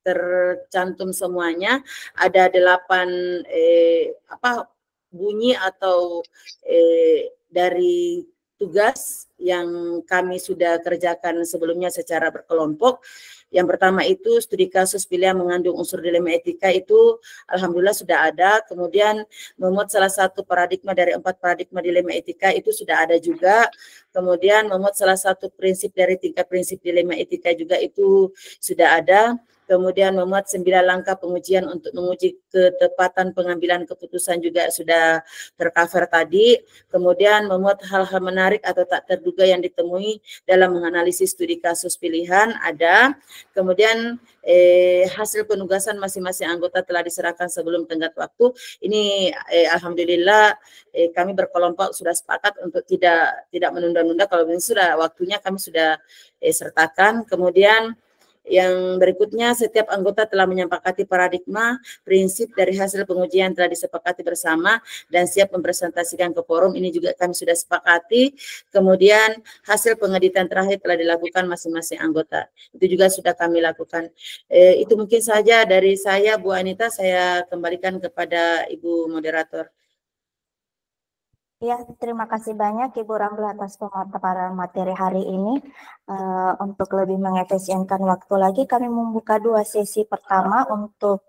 tercantum semuanya. Ada 8 bunyi atau dari tugas yang kami sudah kerjakan sebelumnya secara berkelompok. Yang pertama itu studi kasus pilihan mengandung unsur dilema etika, itu alhamdulillah sudah ada. Kemudian memuat salah satu paradigma dari 4 paradigma dilema etika, itu sudah ada juga. Kemudian memuat salah satu prinsip dari 3 prinsip dilema etika juga, itu sudah ada. Kemudian memuat 9 langkah pengujian untuk menguji ketepatan pengambilan keputusan juga sudah tercover tadi. Kemudian memuat hal-hal menarik atau tak terduga yang ditemui dalam menganalisis studi kasus pilihan ada. Kemudian hasil penugasan masing-masing anggota telah diserahkan sebelum tenggat waktu. Ini alhamdulillah kami berkelompok sudah sepakat untuk tidak menunda-nunda. Kalau sudah waktunya kami sudah sertakan. Kemudian yang berikutnya, setiap anggota telah menyepakati paradigma, prinsip dari hasil pengujian telah disepakati bersama dan siap mempresentasikan ke forum. Ini juga kami sudah sepakati. Kemudian hasil pengeditan terakhir telah dilakukan masing-masing anggota. Itu juga sudah kami lakukan. Itu mungkin saja dari saya, Bu Anita. Saya kembalikan kepada Ibu Moderator. Ya, terima kasih banyak Ibu Ramla atas pemaparan materi hari ini. Untuk lebih mengefisienkan waktu lagi, kami membuka 2 sesi pertama untuk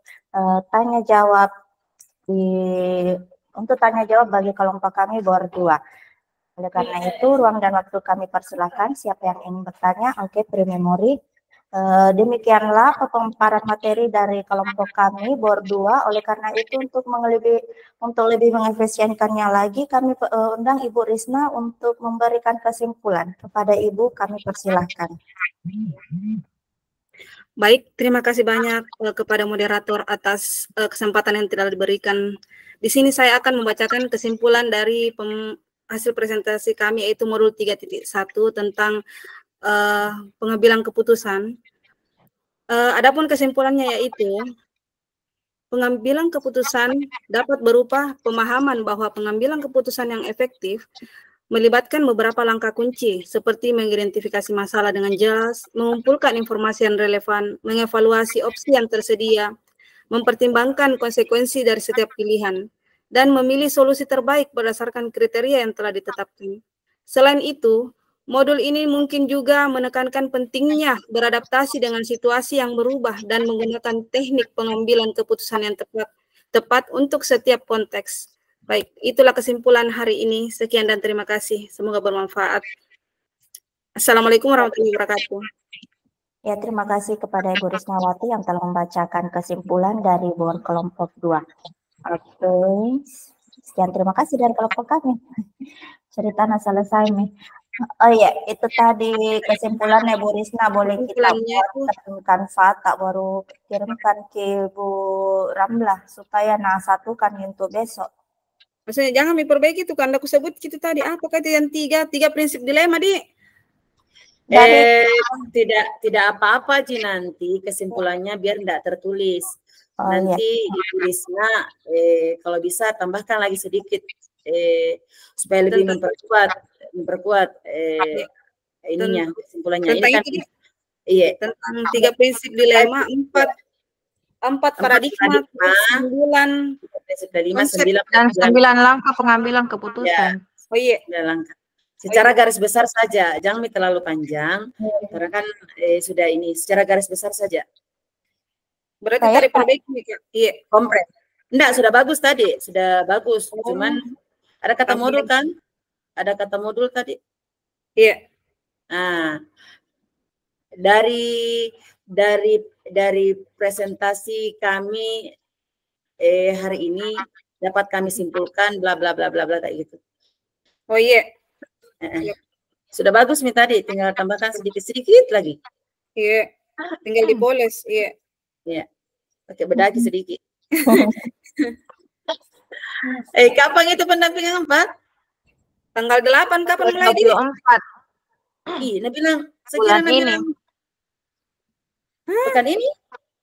tanya jawab tanya jawab bagi kelompok kami bor 2. Oleh karena itu, ruang dan waktu kami persilahkan. Siapa yang ingin bertanya, oke, pre-memori. Demikianlah pemaparan materi dari kelompok kami bor 2. Oleh karena itu, untuk lebih mengefisienkannya lagi, kami undang Ibu Risna untuk memberikan kesimpulan. Kepada Ibu, kami persilahkan. Baik, terima kasih banyak kepada moderator atas kesempatan yang telah diberikan. Di sini saya akan membacakan kesimpulan dari hasil presentasi kami, yaitu modul 3.1 tentang pengambilan keputusan. Adapun kesimpulannya yaitu pengambilan keputusan dapat berupa pemahaman bahwa pengambilan keputusan yang efektif melibatkan beberapa langkah kunci seperti mengidentifikasi masalah dengan jelas, mengumpulkan informasi yang relevan, mengevaluasi opsi yang tersedia, mempertimbangkan konsekuensi dari setiap pilihan, dan memilih solusi terbaik berdasarkan kriteria yang telah ditetapkan. Selain itu, modul ini mungkin juga menekankan pentingnya beradaptasi dengan situasi yang berubah dan menggunakan teknik pengambilan keputusan yang tepat untuk setiap konteks. Baik, itulah kesimpulan hari ini. Sekian dan terima kasih. Semoga bermanfaat. Assalamualaikum warahmatullahi wabarakatuh. Ya, terima kasih kepada Ibu Risnawati yang telah membacakan kesimpulan dari bor kelompok 2. Oke, sekian terima kasih dari kelompok kami. Ceritanya selesai nih. Oh iya, itu tadi kesimpulannya Bu Risna. Boleh kita buatkan Fata baru kirimkan ke Bu Ramlah supaya satukan untuk besok. Maksudnya jangan diperbaiki itu kan aku sebut itu tadi apa kata yang tiga prinsip dilema di tidak apa-apa Ci, nanti kesimpulannya biar tidak tertulis. Nanti Ibu Risna kalau bisa tambahkan lagi sedikit supaya lebih memperkuat ininya kesimpulannya. Ini kan iya tentang 3 prinsip dilema, 4 paradigma, 9 dan 9 langkah pengambilan keputusan. Ya. Oh iya, 9 langkah. Secara garis besar saja, jangan terlalu panjang, karena kan sudah ini secara garis besar saja. Berarti tadi perbaiki ya? Iya. Kompres. Enggak, sudah bagus tadi, sudah bagus. Cuman ada kata modul kan? Ada kata modul tadi. Iya. Nah, dari presentasi kami hari ini dapat kami simpulkan bla bla bla bla bla kayak gitu. Oh iya. Sudah bagus nih tadi, tinggal tambahkan sedikit lagi. Iya. Tinggal dipoles, iya. Iya. Pakai bedaki sedikit. Kapan itu pendampingan 4? Tanggal 8 kapan mulai di? 24. Nah bilang sekiranya bilang pekan ini?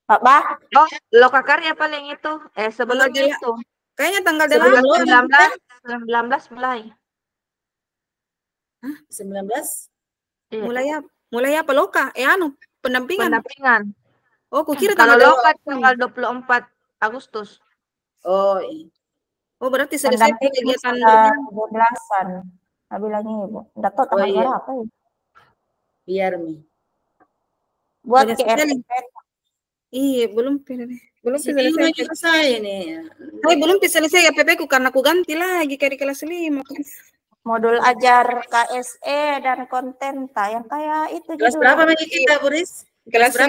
Pak Bah? Oh, lokakarya paling itu. Sebelumnya itu. Kayaknya tanggal 19 mulai. Hah? 19? Iya. Mulai apa loka? Pendampingan. Oh, kukira kalau loka tanggal 24 Agustus. Oh, iya. Oh, berarti selesai kegiatan 12-an. Bilangnya Ibu. Enggak tahu tanggal berapa ya. Biar nih. Buat KRP. Iya, belum selesai nih. Belum selesai KPP ku karena aku ganti lagi ke kelas 5. Modul ajar KSE dan konten yang kayak itu. Kelas berapa lagi kita, Buris? Kelas 5.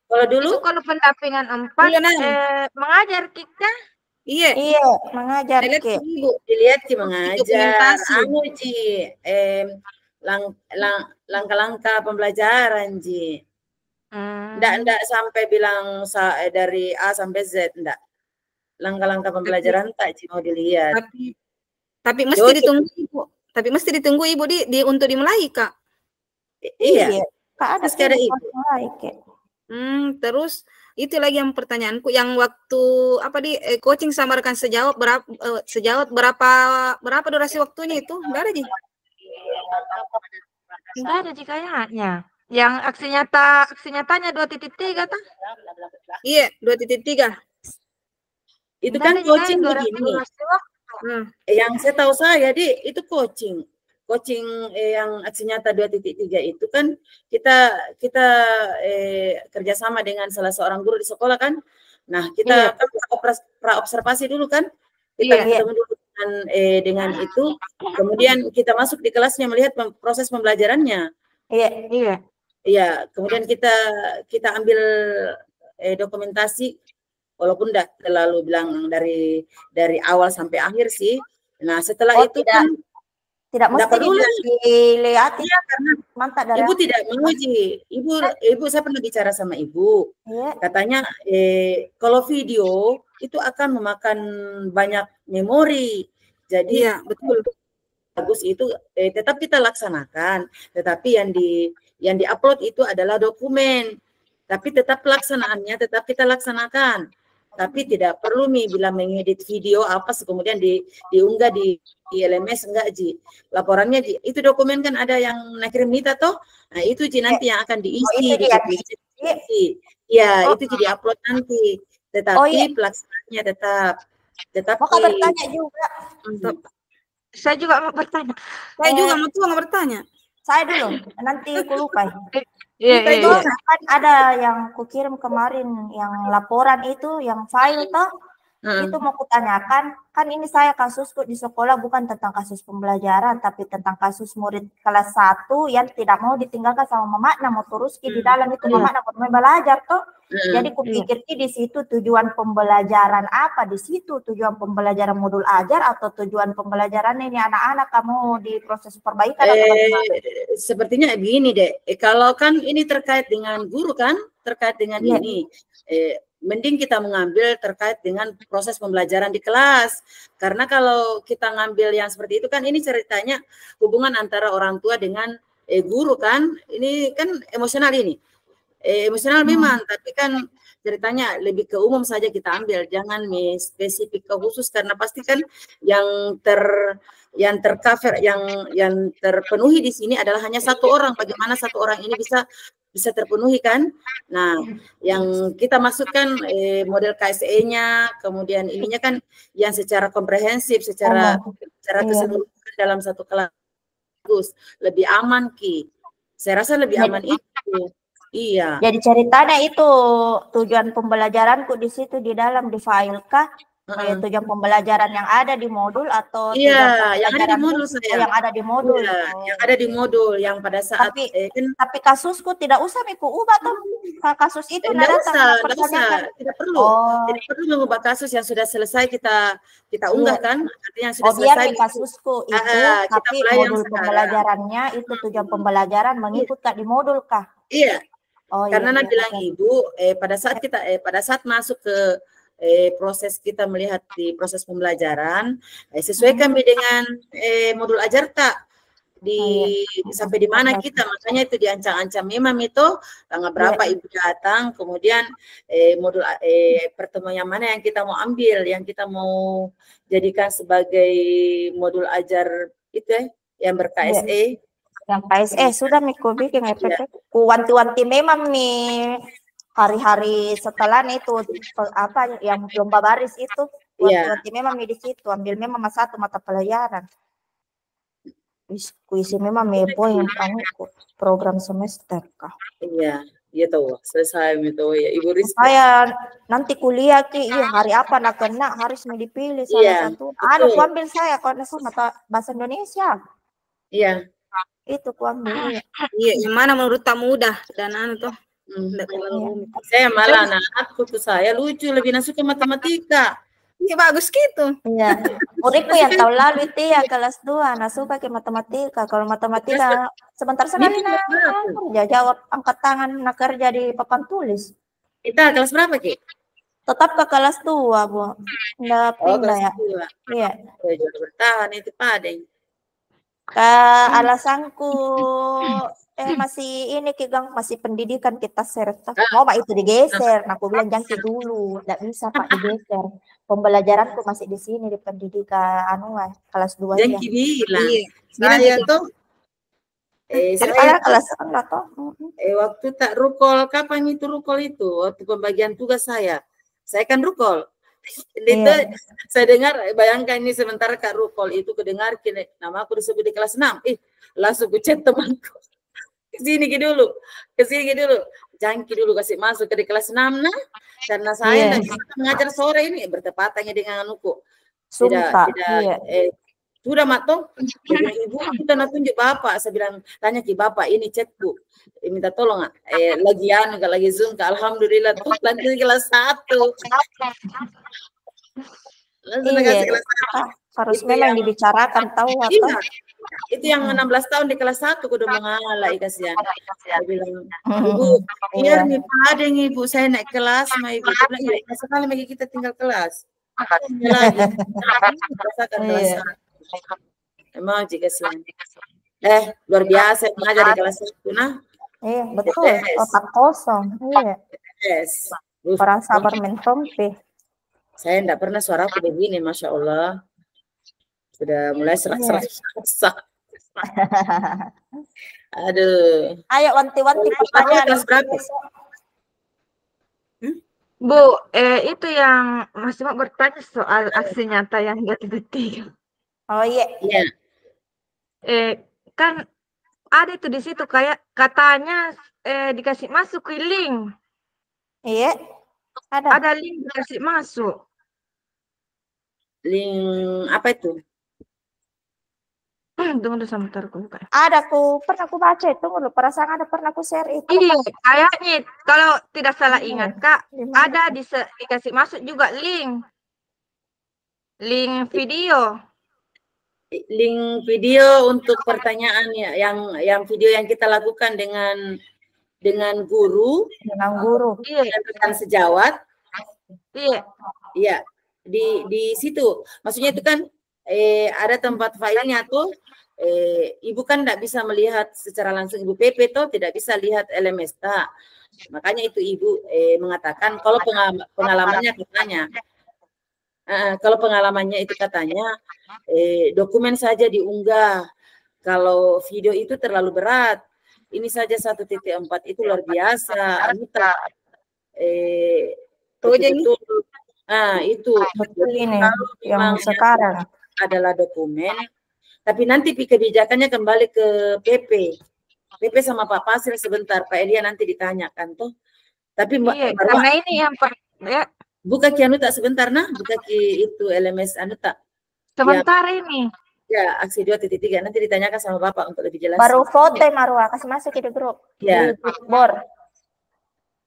Kalau dulu itu kalau pendampingan 4 mengajar kita. Iya, mengajar Ki. Dilihat Ki mengajar. Ji. Langkah-langkah pembelajaran Ji. Enggak sampai bilang dari A sampai Z, enggak. Langkah-langkah pembelajaran tak Ji mau dilihat. Tapi mesti ditunggu Ibu. Tapi mesti ditunggu Ibu untuk dimulai, Kak. Iya. Kak ada sekarang Ibu. Terus itu lagi yang pertanyaanku yang waktu coaching sama rekan sejawat berapa durasi waktunya itu? Enggak ada Ji? Enggak ada Ji kayaknya. Yang aksi nyatanya 2.3 kan? Iya, 2.3. Itu kan coaching begini. Yang saya tahu saya itu coaching yang aksi nyata 2.3 itu kan kita kerjasama dengan salah seorang guru di sekolah kan. Nah kita kan pra-observasi dulu kan, kita ketemu dulu dengan itu, kemudian kita masuk di kelasnya melihat proses pembelajarannya. Iya, kemudian kita ambil dokumentasi, walaupun tidak terlalu bilang dari awal sampai akhir sih. Nah setelah itu kan tidak mesti dilihat, iya, karena mantap dari ibu tidak menguji. Ibu saya pernah bicara sama ibu, katanya kalau video itu akan memakan banyak memori, jadi betul bagus itu tetap kita laksanakan, tetapi yang diupload itu adalah dokumen, tapi tetap pelaksanaannya tetap kita laksanakan. Tapi tidak perlu bila mengedit video apa kemudian diunggah di LMS, enggak Ji. Laporannya Ji, itu dokumen kan ada yang kirim Nita toh. Nah, itu Ji nanti yang akan diisi ya, itu jadi upload nanti. Tetapi pelaksanaannya tetap mau bertanya juga. Saya juga mau bertanya. Saya juga mau bertanya. Saya dulu, nanti aku lupa. Iya. Kan ada yang kukirim kemarin, yang laporan itu, yang file toh, itu mau kutanyakan. Kan ini saya kasusku di sekolah bukan tentang kasus pembelajaran, tapi tentang kasus murid kelas 1 yang tidak mau ditinggalkan sama mamaknya, mau terus di dalam itu mamaknya mau belajar toh. Jadi kupikir di situ tujuan pembelajaran apa, di situ tujuan pembelajaran modul ajar atau tujuan pembelajaran ini anak-anak kamu di proses perbaikan sepertinya begini deh, kalau kan ini terkait dengan guru kan, terkait dengan ini mending kita mengambil terkait dengan proses pembelajaran di kelas, karena kalau kita ngambil yang seperti itu kan ini ceritanya hubungan antara orang tua dengan guru kan, ini kan emosional ini. Emosional memang, tapi kan ceritanya lebih ke umum saja kita ambil, jangan spesifik ke khusus, karena pasti kan yang tercover, yang terpenuhi di sini adalah hanya satu orang. Bagaimana satu orang ini bisa terpenuhi kan? Nah, yang kita maksudkan model KSE-nya, kemudian ininya kan yang secara komprehensif, secara keseluruhan dalam satu kelas lebih aman Ki. Saya rasa lebih aman itu. Iya. Jadi ceritanya itu tujuan pembelajaranku di situ di dalam di file kah? Tujuan pembelajaran yang ada di modul atau yang ada di modul saya. Yang ada di modul. Yang ada di modul yang pada saat tapi kasusku tidak usah Miku ubah tuh. Kasus itu tidak usah, tidak perlu. Tidak perlu mengubah kasus yang sudah selesai kita unggah kan? Artinya yang sudah selesai kasusku itu tapi modul pembelajarannya itu tujuan pembelajaran mengikut di modul kah? Iya. Karena bilang ibu pada saat masuk ke proses kita melihat di proses pembelajaran sesuai kami dengan modul ajar tak sampai di mana kita, makanya itu diancam-ancam memang itu tanggal berapa ibu datang, kemudian modul pertemuan yang mana yang kita mau ambil, yang kita mau jadikan sebagai modul ajar itu yang ber-KSE. Yang KSE sudah Miku bikin ku wanti-wanti memang nih hari-hari setelah itu apa yang lomba baris itu wanti-wanti memang di situ ambil memang satu mata pelajaran kuisi memang poin program semester kah. Iya tahu selesai itu ya Ibu Rizky. Saya nanti kuliah hari apa nak kena harus dipilih salah satu. Ku ambil saya karena mata bahasa Indonesia. Iya. Itu ku ambil. Yang mana menurut tamu mudah dan tuh. Saya malah anakku tuh saya lucu, lebih suka matematika. Iya bagus gitu. Iya. Muridku yang tahun lalu itu ya kelas 2 suka ke matematika. Kalau matematika sebentar sekali jawab angkat tangan kerja di papan tulis. Kita kelas berapa Ki? Tetap ke kelas 2 Bu. Nggak pindah ya. Iya. Bertahan itu padeng. Alasanku masih ini Kigang masih pendidikan kita serta mau Pak itu digeser. Nah aku bilang jangan dulu, tidak bisa Pak digeser. Pembelajaranku masih di sini di pendidikan kelas 2 ya. Jangan bilang. Saya tuh saya kelas toh. Waktu tak rukol, kapan itu rukol itu? Waktu pembagian tugas saya kan rukol. Itu saya dengar, bayangkan ini sementara Kak Rukol itu kedengar nama aku disebut di kelas 6. Langsung ku chat temanku. Kesini dulu. Jangan dulu kasih masuk ke di kelas 6 nah. Karena saya tidak bisa mengajar sore ini bertepatannya dengan anuku. Sudah Mato, ibu kita nak tunjuk bapak. Saya bilang, tanya ki bapak ini chatku, minta tolong lagi zoom. Alhamdulillah tuh lanjut kelas 1. Langsung kasih kelas 1. Harus memang dibicarakan tahu atau? Itu yang 16 tahun di kelas 1 udah mengalah kasihan. Saya bilang, ibu, biar nih ada ibu saya naik kelas sama ibu. Saya bilang, iya, sekali lagi kita tinggal kelas. Lagi. Rasakan kelas 1. Emang jika siang. Luar biasa mengajar di kelas 1 nah. Iya, betul. Otak kosong. Iya. Orang sabar mentompi. Saya enggak pernah suaraku begini, Masya Allah. Sudah mulai serak-serak. Aduh. Ayo wanti-wanti pertanyaan. Kelas berapa? Bu, itu yang Mas mau bertanya soal aksi nyata yang 3.3. Oh iya. Kan ada itu di situ kayak katanya dikasih masuk ke link. Iya. Ada link dikasih masuk. Link apa itu? Tunggu sebentar aku buka. Ada pernah aku baca itu, perasaan ada pernah aku share itu. Iya, kayaknya kalau tidak salah ingat Kak, ada dikasih masuk juga link video. Link video untuk pertanyaan yang video yang kita lakukan dengan guru. Dengan guru. Iya, dengan sejawat. Iya. Iya, di situ. Maksudnya itu kan ada tempat filenya tuh. Ibu kan tidak bisa melihat secara langsung, Ibu PP tuh tidak bisa lihat LMS. Makanya itu Ibu mengatakan kalau pengalamannya katanya. Kalau pengalamannya itu katanya dokumen saja diunggah. Kalau video itu terlalu berat. Ini saja 1.4 itu luar biasa. Itu betul ini yang sekarang adalah dokumen. Tapi nanti kebijakannya kembali ke PP sama Pak Pasir sebentar. Pak Elia nanti ditanyakan tuh. Tapi karena ini yang buka ki anu tak sebentar nah, buka ki itu LMS anu tak. Sebentar ini. Ya, aksi 2.3 nanti ditanyakan sama Bapak untuk lebih jelas. Baru foto Marwa kasih masuk di grup. Ya. Di bor.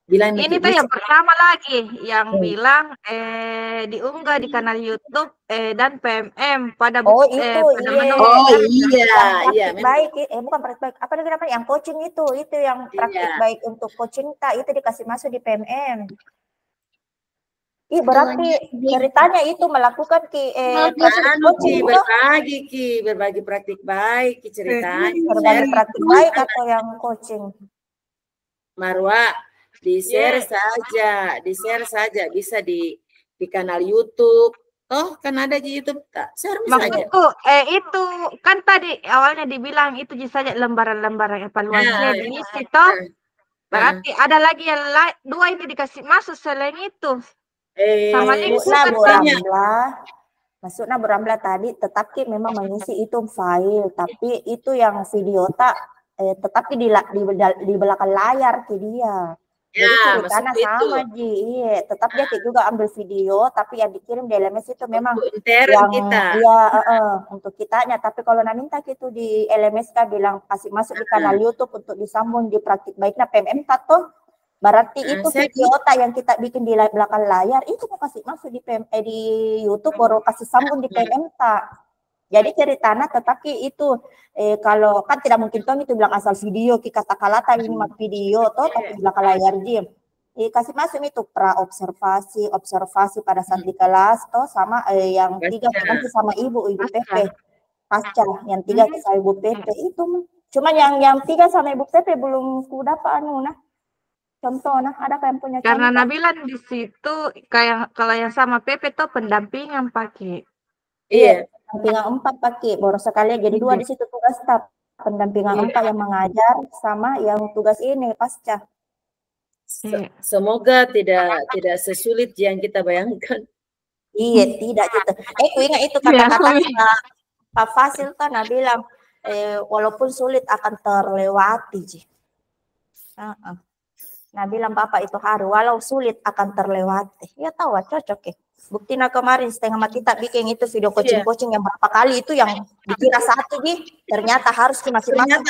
Bilang ini tuh yang pertama lagi yang bilang diunggah di kanal YouTube dan PMM pada iya baik bukan praktik baik apa namanya yang coaching itu yang praktik baik untuk coaching itu dikasih masuk di PMM. Berarti ceritanya itu melakukan berbagi praktik baik ceritanya. Berbagi praktik baik atau yang coaching. Marwa, di-share saja bisa di kanal YouTube. Oh, kan ada di YouTube tak? Share saja. Itu kan tadi awalnya dibilang itu saja lembaran-lembaran evaluasi di situ. Berarti ada lagi yang dua ini dikasih masuk selain itu. Sama Maksudnya Buramla tadi tetapi memang mengisi itu file, tapi itu yang video tetapi di belakang layar ke dia. Jadi ceritanya sama Ji, tetap dia juga ambil video, tapi yang dikirim di LMS itu memang yang kita. Untuk kitanya. Tapi kalau minta gitu di LMS kan bilang kasih masuk di kanal YouTube untuk disambung di praktik baiknya PMM tato. Berarti itu video yang kita bikin di belakang layar itu mau kasih masuk di di YouTube baru kasih sambung di PMM tak. Jadi ceritanya tetapi itu kalau kan tidak mungkin toh itu bilang asal video kita kata ini mah video toh tapi belakang layar Jim. Kasih masuk itu observasi pada saat di kelas toh sama yang 3 nanti sama ibu PP pasca yang 3 sama ibu PP itu cuma yang 3 sama ibu PP belum ku dapat contoh ada yang punya karena Nabila di situ kayak kalau yang sama PP tuh pendampingan pakai. Iya. Pendampingan 4 pakai baru sekali jadi 2 di situ tugas staf pendampingan 4 yang mengajar sama yang tugas ini pasca. Semoga tidak sesulit yang kita bayangkan. Iya, tidak gitu. Aku ingat itu kata-kata Pak Fasil kan bilang, walaupun sulit akan terlewati, Ji. Nah, bilang Bapak itu hari, walau sulit akan terlewati. Ya tahu, cocok ya. Buktinya kemarin setengah mati tak bikin itu video coaching-coaching yang berapa kali itu yang dikira satu, Ji. Ternyata harus masing-masing.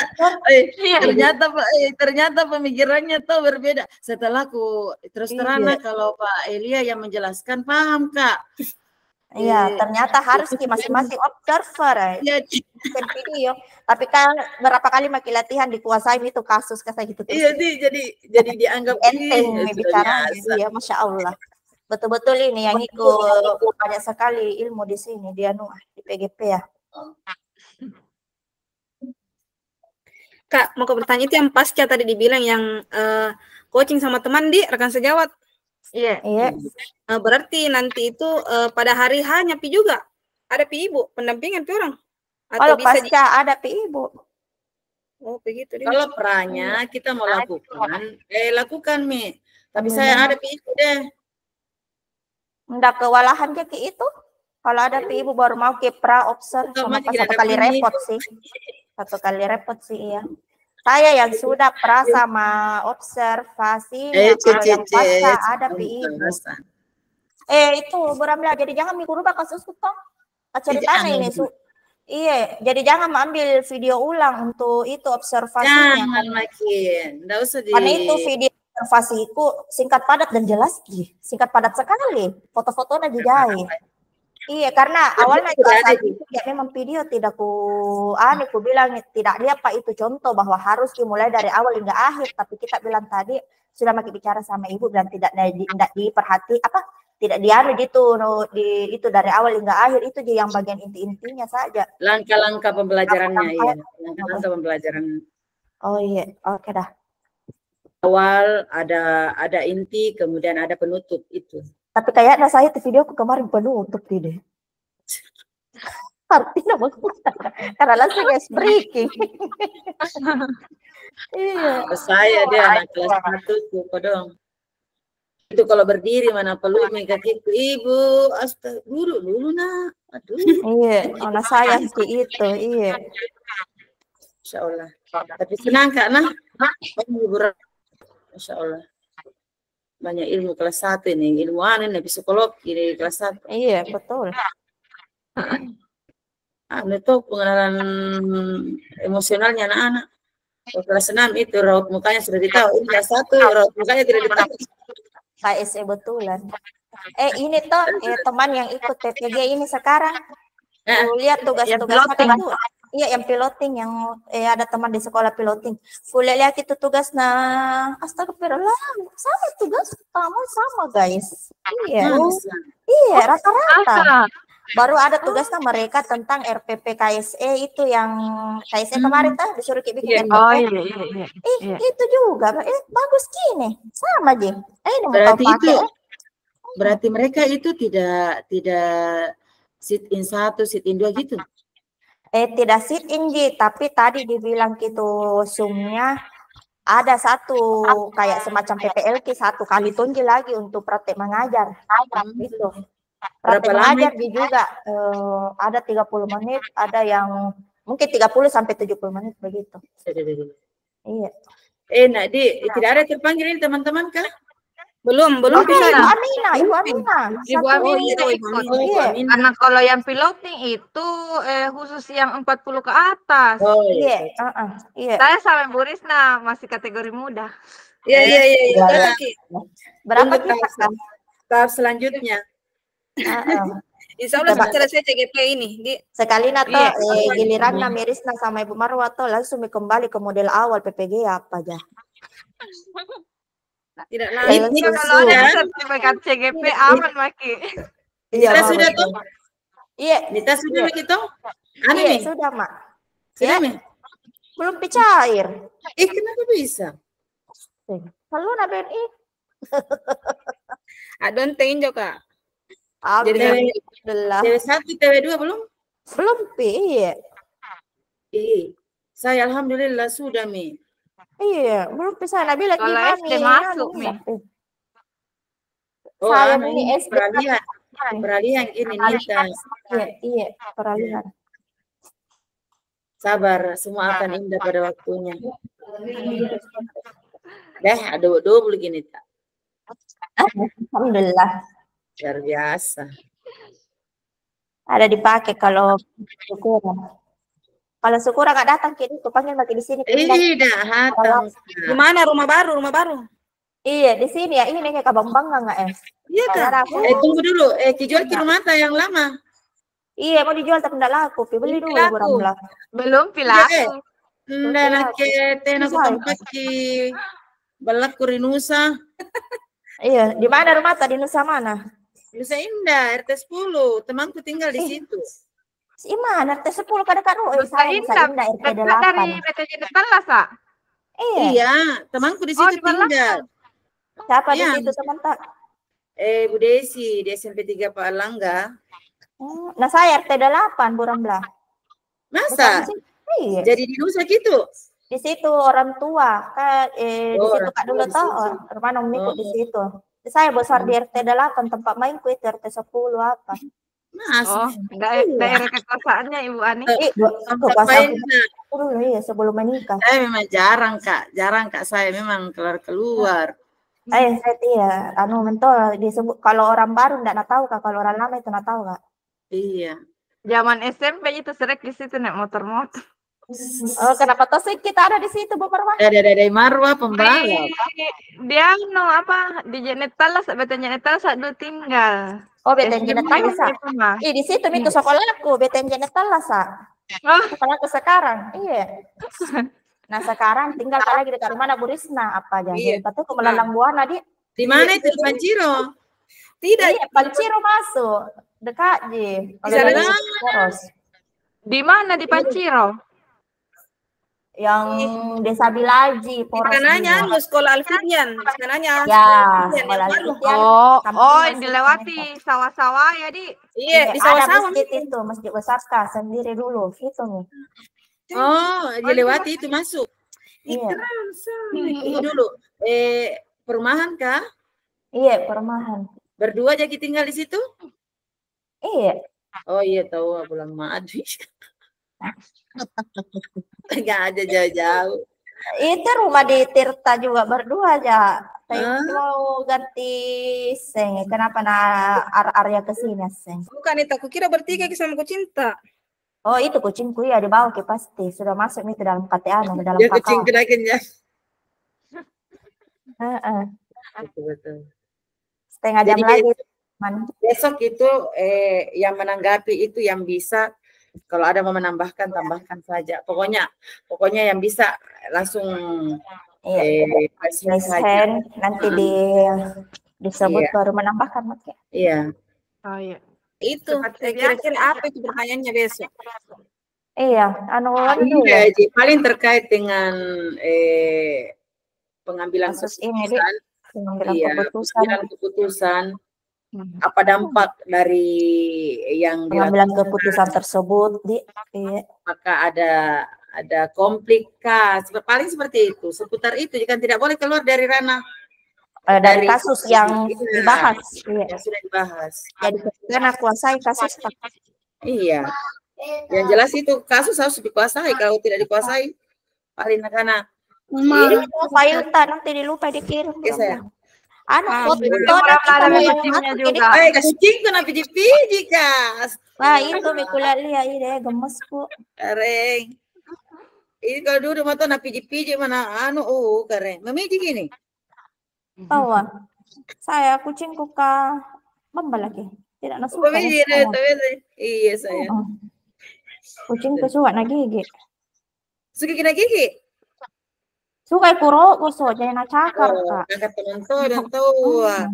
Ternyata pemikirannya tuh berbeda. Setelah aku terus terang kalau Pak Elia yang menjelaskan, paham Kak. Iya, ternyata harus masing-masing observer bikin video. Tapi kan berapa kali makin latihan dikuasai itu kasus kayak gitu. Iya, jadi dianggap enteng bicara. Iya, Masya Allah. Betul-betul ini yang ikut banyak sekali ilmu di sini di PGP ya. Kak, mau bertanya itu yang pasca tadi dibilang yang coaching sama teman di rekan sejawat. Iya. Berarti nanti itu pada hari hanya pi juga ada pi ibu pendampingan pi orang. Kalau pasca ada pi ibu. Oh begitu. Kalau perannya kita mau lakukan Mi. Tapi saya ada pi ibu deh. Nggak kewalahan ke itu. Kalau ada pi ibu baru mau ke pra observe sama satu kali repot sih. Satu kali repot sih iya. Saya yang sudah pra sama observasi, kalau yang pasca ada pi ibu. Itu Buramla, jadi jangan rubah kasus itu. Ceritanya ini iya, jadi jangan ambil video ulang untuk itu observasinya. Jangan makin, enggak usah Karena itu video observasiku singkat padat dan jelas, singkat padat sekali. Foto-fotonya dijahit. Iya, karena awalnya memang video tidak ku bilang tidak dia Pak itu contoh bahwa harus dimulai dari awal hingga akhir, tapi kita bilang tadi sudah makin bicara sama Ibu dan tidak diperhati tidak gitu itu dari awal hingga akhir itu yang bagian inti-intinya saja. Langkah-langkah pembelajarannya iya. Langkah-langkah pembelajaran. Oh iya, oke dah. Awal ada inti, kemudian ada penutup itu. Tapi kayaknya saya di video kemarin penutup tidak. Artinya bagus. Karena langsung breaking. Iya. Saya dia anak kelas 1 tuh dong. Itu kalau berdiri mana perlu kakiku Ibu, astaga dulu nak. Aduh. Iya, anak saya sih itu, iya. Insya Allah. Tapi senang Kak nah. Insya Allah. Banyak ilmu kelas 1 ini, ilmuwan ini psikolog ini kelas 1. Iya, betul. Itu pengenalan emosionalnya anak-anak. Kelas 6 itu raut mukanya sudah ditahu. Ini kelas 1 raut mukanya tidak ditahu. KSE betulan. Ini tuh teman yang ikut PPG ini sekarang. Lihat tugas-tugasnya itu. Iya, yang piloting yang ada teman di sekolah piloting. Kuliah itu tugas astagfirullah, sama tugas kamu sama guys. Iya. Iya, rata-rata. Baru ada tugasnya mereka tentang RPP KSE itu yang KSE kemarin tuh disuruh bikin RPP. Oh iya. Itu juga. Bagus gini. Sama aja. Berarti mereka itu tidak sit in 1, sit in 2 gitu. Tidak sit in tapi tadi dibilang gitu Zoom-nya ada satu kayak semacam PPLK 1 kali tunji lagi untuk praktek mengajar. Gitu. Praktek mengajar juga ada 30 menit, ada yang mungkin 30 sampai 70 menit begitu. Iya. Tidak ada terpanggil ini teman-teman kah? Belum bisa. Ibu Amina ikut. Karena kalau yang piloting itu khusus yang 40 ke atas. Oh iya. Saya sama Bu Risna masih kategori muda. Iya. Berapa kita? Tahap selanjutnya. Insya Allah selesai CGP ini. Sekali giliran Risna sama Ibu Marwa langsung kembali ke model awal PPG apa aja. Tidak lagi kalau ada sertifikat CGP aman Maki. Kita sudah tuh. Iya. Kita sudah gitu. Iya sudah Mak. Sudah belum cair. Kenapa bisa? Kalau BNI. Adon tenjo Kak. Jadi TW1, TW2 belum? Belum iya. Saya alhamdulillah sudah Mi. Iya, belum bisa Nabila kalau gimana SD masuk nih. Saya ini SD Peralihan ini Nita. Iya, peralihan. Sabar, semua akan indah pada waktunya. Ada double gini tak. Alhamdulillah. Luar biasa. Ada dipakai kalau syukuran. Kalau syukuran nggak datang kini, aku panggil lagi di sini. Tidak, hatang. Di mana rumah baru? Rumah baru? Iya, di sini ya. Ini kayak Kabang Bangga nggak ya? Iya kan? Tunggu dulu. Dijual ke rumah yang lama. Iya, mau dijual tapi enggak laku. Beli dulu Ramla. Belum pilaku. Nda nak tena ku tempat ki balak kurinusa. Iya, di mana rumah tadi Nusa mana? Nusa Indah, RT 10. Temanku tinggal di situ. Si mana? RT 10 kada kan? Nusa Indah, RT 8. Dari BTJ Telas, Pak. Iya, temanku di situ tinggal. Siapa di situ teman tak? Bu Desi, di SMP 3 Pak Langga. Nah, saya RT 8, Bu Ramla. Masa? Iya. Jadi di Nusa gitu? Di situ orang tua. Di situ Kak dulu tahu. Rumah ikut di situ. Saya besar di RT 8, tempat mainku itu RT 10 apa. Mas, daerah kekuasaannya Ibu Ani. Iya, sebelum menikah. Saya memang jarang Kak saya memang keluar. Saya iya, mentol disebut kalau orang baru enggak tahu Kak, kalau orang lama itu enggak tahu Kak. Iya. Zaman SMP itu sering di situ naik motor-motor. Oh, kenapa toh sih kita ada di situ Bu Marwah? Ada Marwah pembalap. Dia di Jenetalas, BTN Jenetalas dulu tinggal. Oh, BTN Jenetalas. Di situ itu sekolahku, BTN Jenetalas. Sekolahku sekarang. Iya. Nah, sekarang tinggal lagi dekat mana Bu Risna apa aja. Jadi patu ke Melalang Buana di. Di mana itu di Panciro? Tidak, iya, Panciro masuk. Dekat di. Di mana di Panciro? Yang Desa Bilaji, Kanannya sekolah Alfidian, kanannya. Ya, sekolah Alfidian. Dilewati sawah-sawah ya di. Iya, di sawah-sawah itu Masjid Besarka sendiri dulu, itu nih. Oh, dilewati itu masuk. Iya. Tunggu dulu. Perumahan kah? Iya, perumahan. Berdua jadi tinggal di situ? Iya. Oh iya tahu Bulan Madu. Enggak ada jauh-jauh. Itu rumah di Tirta juga berdua aja. Saya mau ganti seng. Kenapa area ke sini seng? Bukan itu, aku kira bertiga sama Kucinta. Oh itu kucingku ya dibawa ke pasti sudah masuk nih ke dalam KTA ke dalam kakak. Kucing kedakennya. Betul. Setengah jam lagi. Besok itu yang menanggapi itu yang bisa. Kalau ada mau menambahkan, tambahkan saja. Pokoknya yang bisa langsung present nanti disebut baru menambahkan. Iya. Oh iya. Itu kira-kira apa itu pertanyaannya besok? Iya, paling terkait dengan pengambilan keputusan. Apa dampak dari yang pengambilan keputusan tersebut maka ada konflik paling seperti itu seputar itu kan tidak boleh keluar dari ranah dari kasus yang dibahas yang sudah dibahas jadi karena kuasai kasus iya yang jelas itu kasus harus dikuasai kalau tidak dikuasai paling karena file nanti dilupa dikirim saya foto juga. Kucing kena piji-piji kas. Wah itu mikula lihat ini gemes bu. Keren. Ini kalau dulu motor na piji-piji mana keren. Memiji gini. Bawa. Saya kucingku ka membal lagi. Tidak nasu. Iya saya. Kucingku suka na gigi. Suka kena gigi. Suka kuro koso jangan cakar kak. Kakak teman dan tua.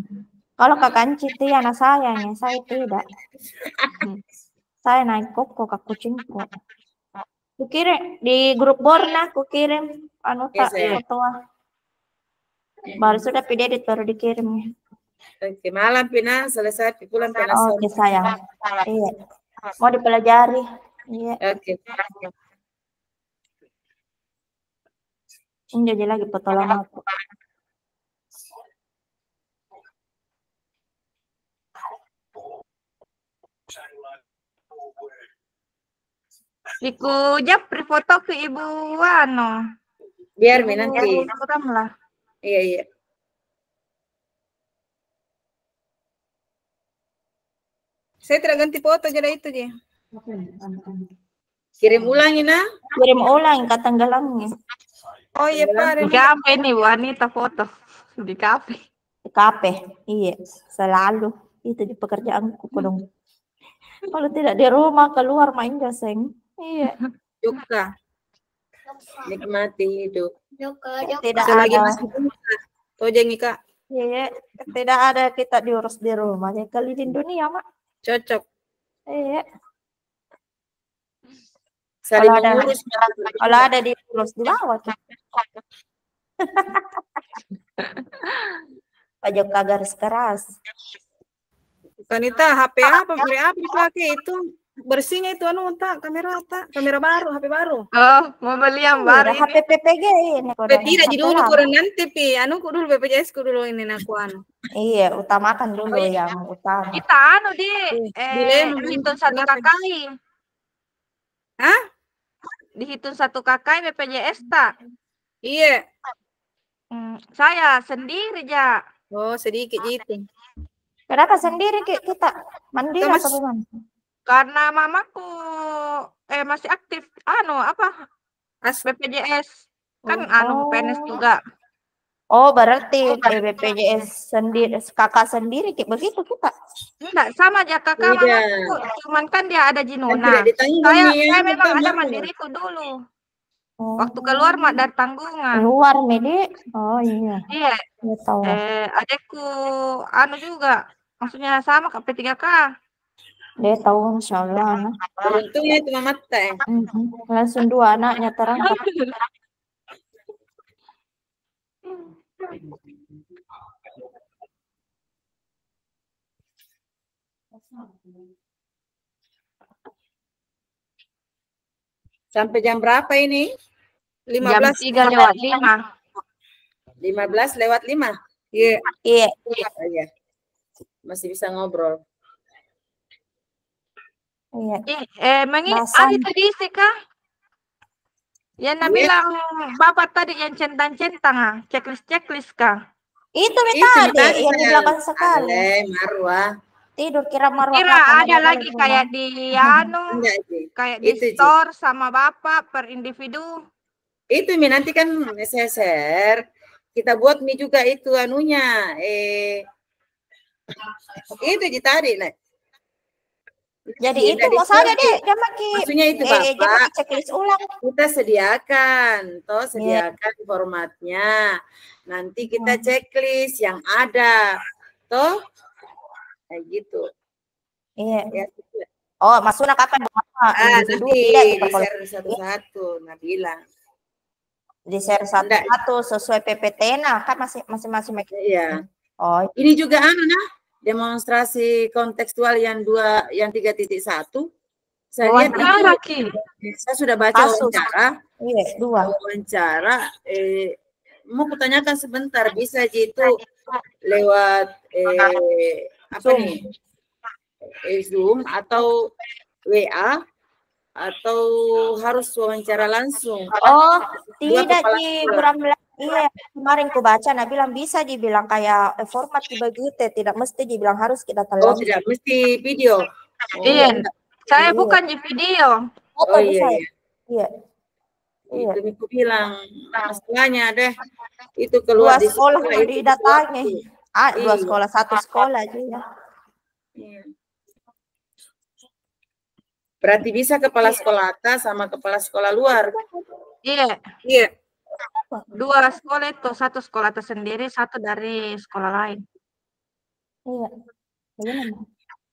Kalau kakak citi anak sayangnya saya tidak. Saya naik koko ke kucingku. Kukirim di grup Borna, kukirim foto. Baru sudah edit baru dikirim. Oke, malam Pina selesai pulang Pina. Oke sayang. Iya. Mau dipelajari. Iya. Oke. Ini jadi lagi foto lama aku. Iku japri foto ke Ibu Wano. Biar Mi nanti. Lah. Iya, iya. Saya tidak ganti foto jadi itu dia. Kirim ulang Ina. Kirim ulang ke tenggelamnya. Oh iya Pak. Di kafe nih Bu Anita foto. Di kafe. Di kafe. Iya, selalu. Itu di pekerjaanku dong. Kalau tidak di rumah, keluar main gaseng. Iya. Juga. Nikmati hidup. Tidak Selagi ada. masih muda. Tojeng Kak. Iya, tidak ada kita diurus di rumah. Ya keliling dunia, Mak. Cocok. Iya. Saling Kalau ada, mengurus. kalau ada diurus di bawah tuh. Pajak garis keras. Kanita HP apa dipakai itu bersihnya itu anu tak kamera baru HP baru. Oh, mau beli yang baru. HP PPG ini. Tidak jadi dulu kurang nanti pi anu ku dulu BPJS ku dulu ini aku anu. Iya, utamakan dulu yang utama. Kita anu di dihitung satu KKI. Hah? Dihitung satu KKI BPJS tak? Iya. Saya sendiri ja. Oh sedikit gitu. Kenapa sendiri kita? Mandiri atau bagaimana? Karena mamaku masih aktif anu apa? BPJS. Kan anu PNS juga. Oh, berarti BPJS sendiri, kakak sendiri kayak begitu kita. Enggak, sama aja kakak mamaku. Cuman kan dia ada Jinuna. Saya memang ada mandiriku dulu. Waktu keluar mak dari tanggungan. Keluar Medi. Oh iya. Iya. Tahu. Adekku anu juga. Maksudnya sama P3K. Dia tahu Insya Allah. Untungnya itu Mama Teh. Langsung 2 anaknya terangkat. Sampai jam berapa ini? 15 jam 3:05. 15 lewat 5. Iya. Iya. Oh, iya. Masih bisa ngobrol. Iya. Ada tadi sih Kak. Yang bilang Bapak tadi yang centang-centang checklist Kak. Itu tadi yang di belakang sekali. Marwah. Tidur kira Marwah. Kira ada lagi kayak di anu, kayak di store sama Bapak per individu. Itu Mi nanti kan saya share. Kita buat Mi juga itu anunya. Itu tadi lah. Jadi itu mau saja deh, maksudnya itu Bapak. Checklist ulang. Kita sediakan, sediakan formatnya. Nanti kita checklist yang ada, kayak gitu. Iya. Ya, oh, maksudnya kapan nanti di-share satu-satu, Nabila. Di-share satu-satu sesuai PPT, nah kan masing-masing. Iya. Oh, ini juga demonstrasi kontekstual yang 3.1. Saya lihat saya sudah baca wawancara. Iya, 2. Wawancara mau kutanyakan sebentar, bisa itu lewat Zoom atau WA atau harus wawancara langsung? Oh, tidak di iya, kemarin ku baca bilang bisa dibilang kayak format begitu, tidak mesti dibilang harus kita telan. Oh, tidak mesti video. Iya. Saya bukan di video. Oh iya. Iya. Itu aku bilang masalahnya deh. Itu keluar 2 sekolah didatangi. 2 sekolah, 1 sekolah aja ya. Iya. Berarti bisa kepala sekolah atas sama kepala sekolah luar. Iya. Iya. 2 sekolah itu, 1 sekolah tersendiri, 1 dari sekolah lain. Iya.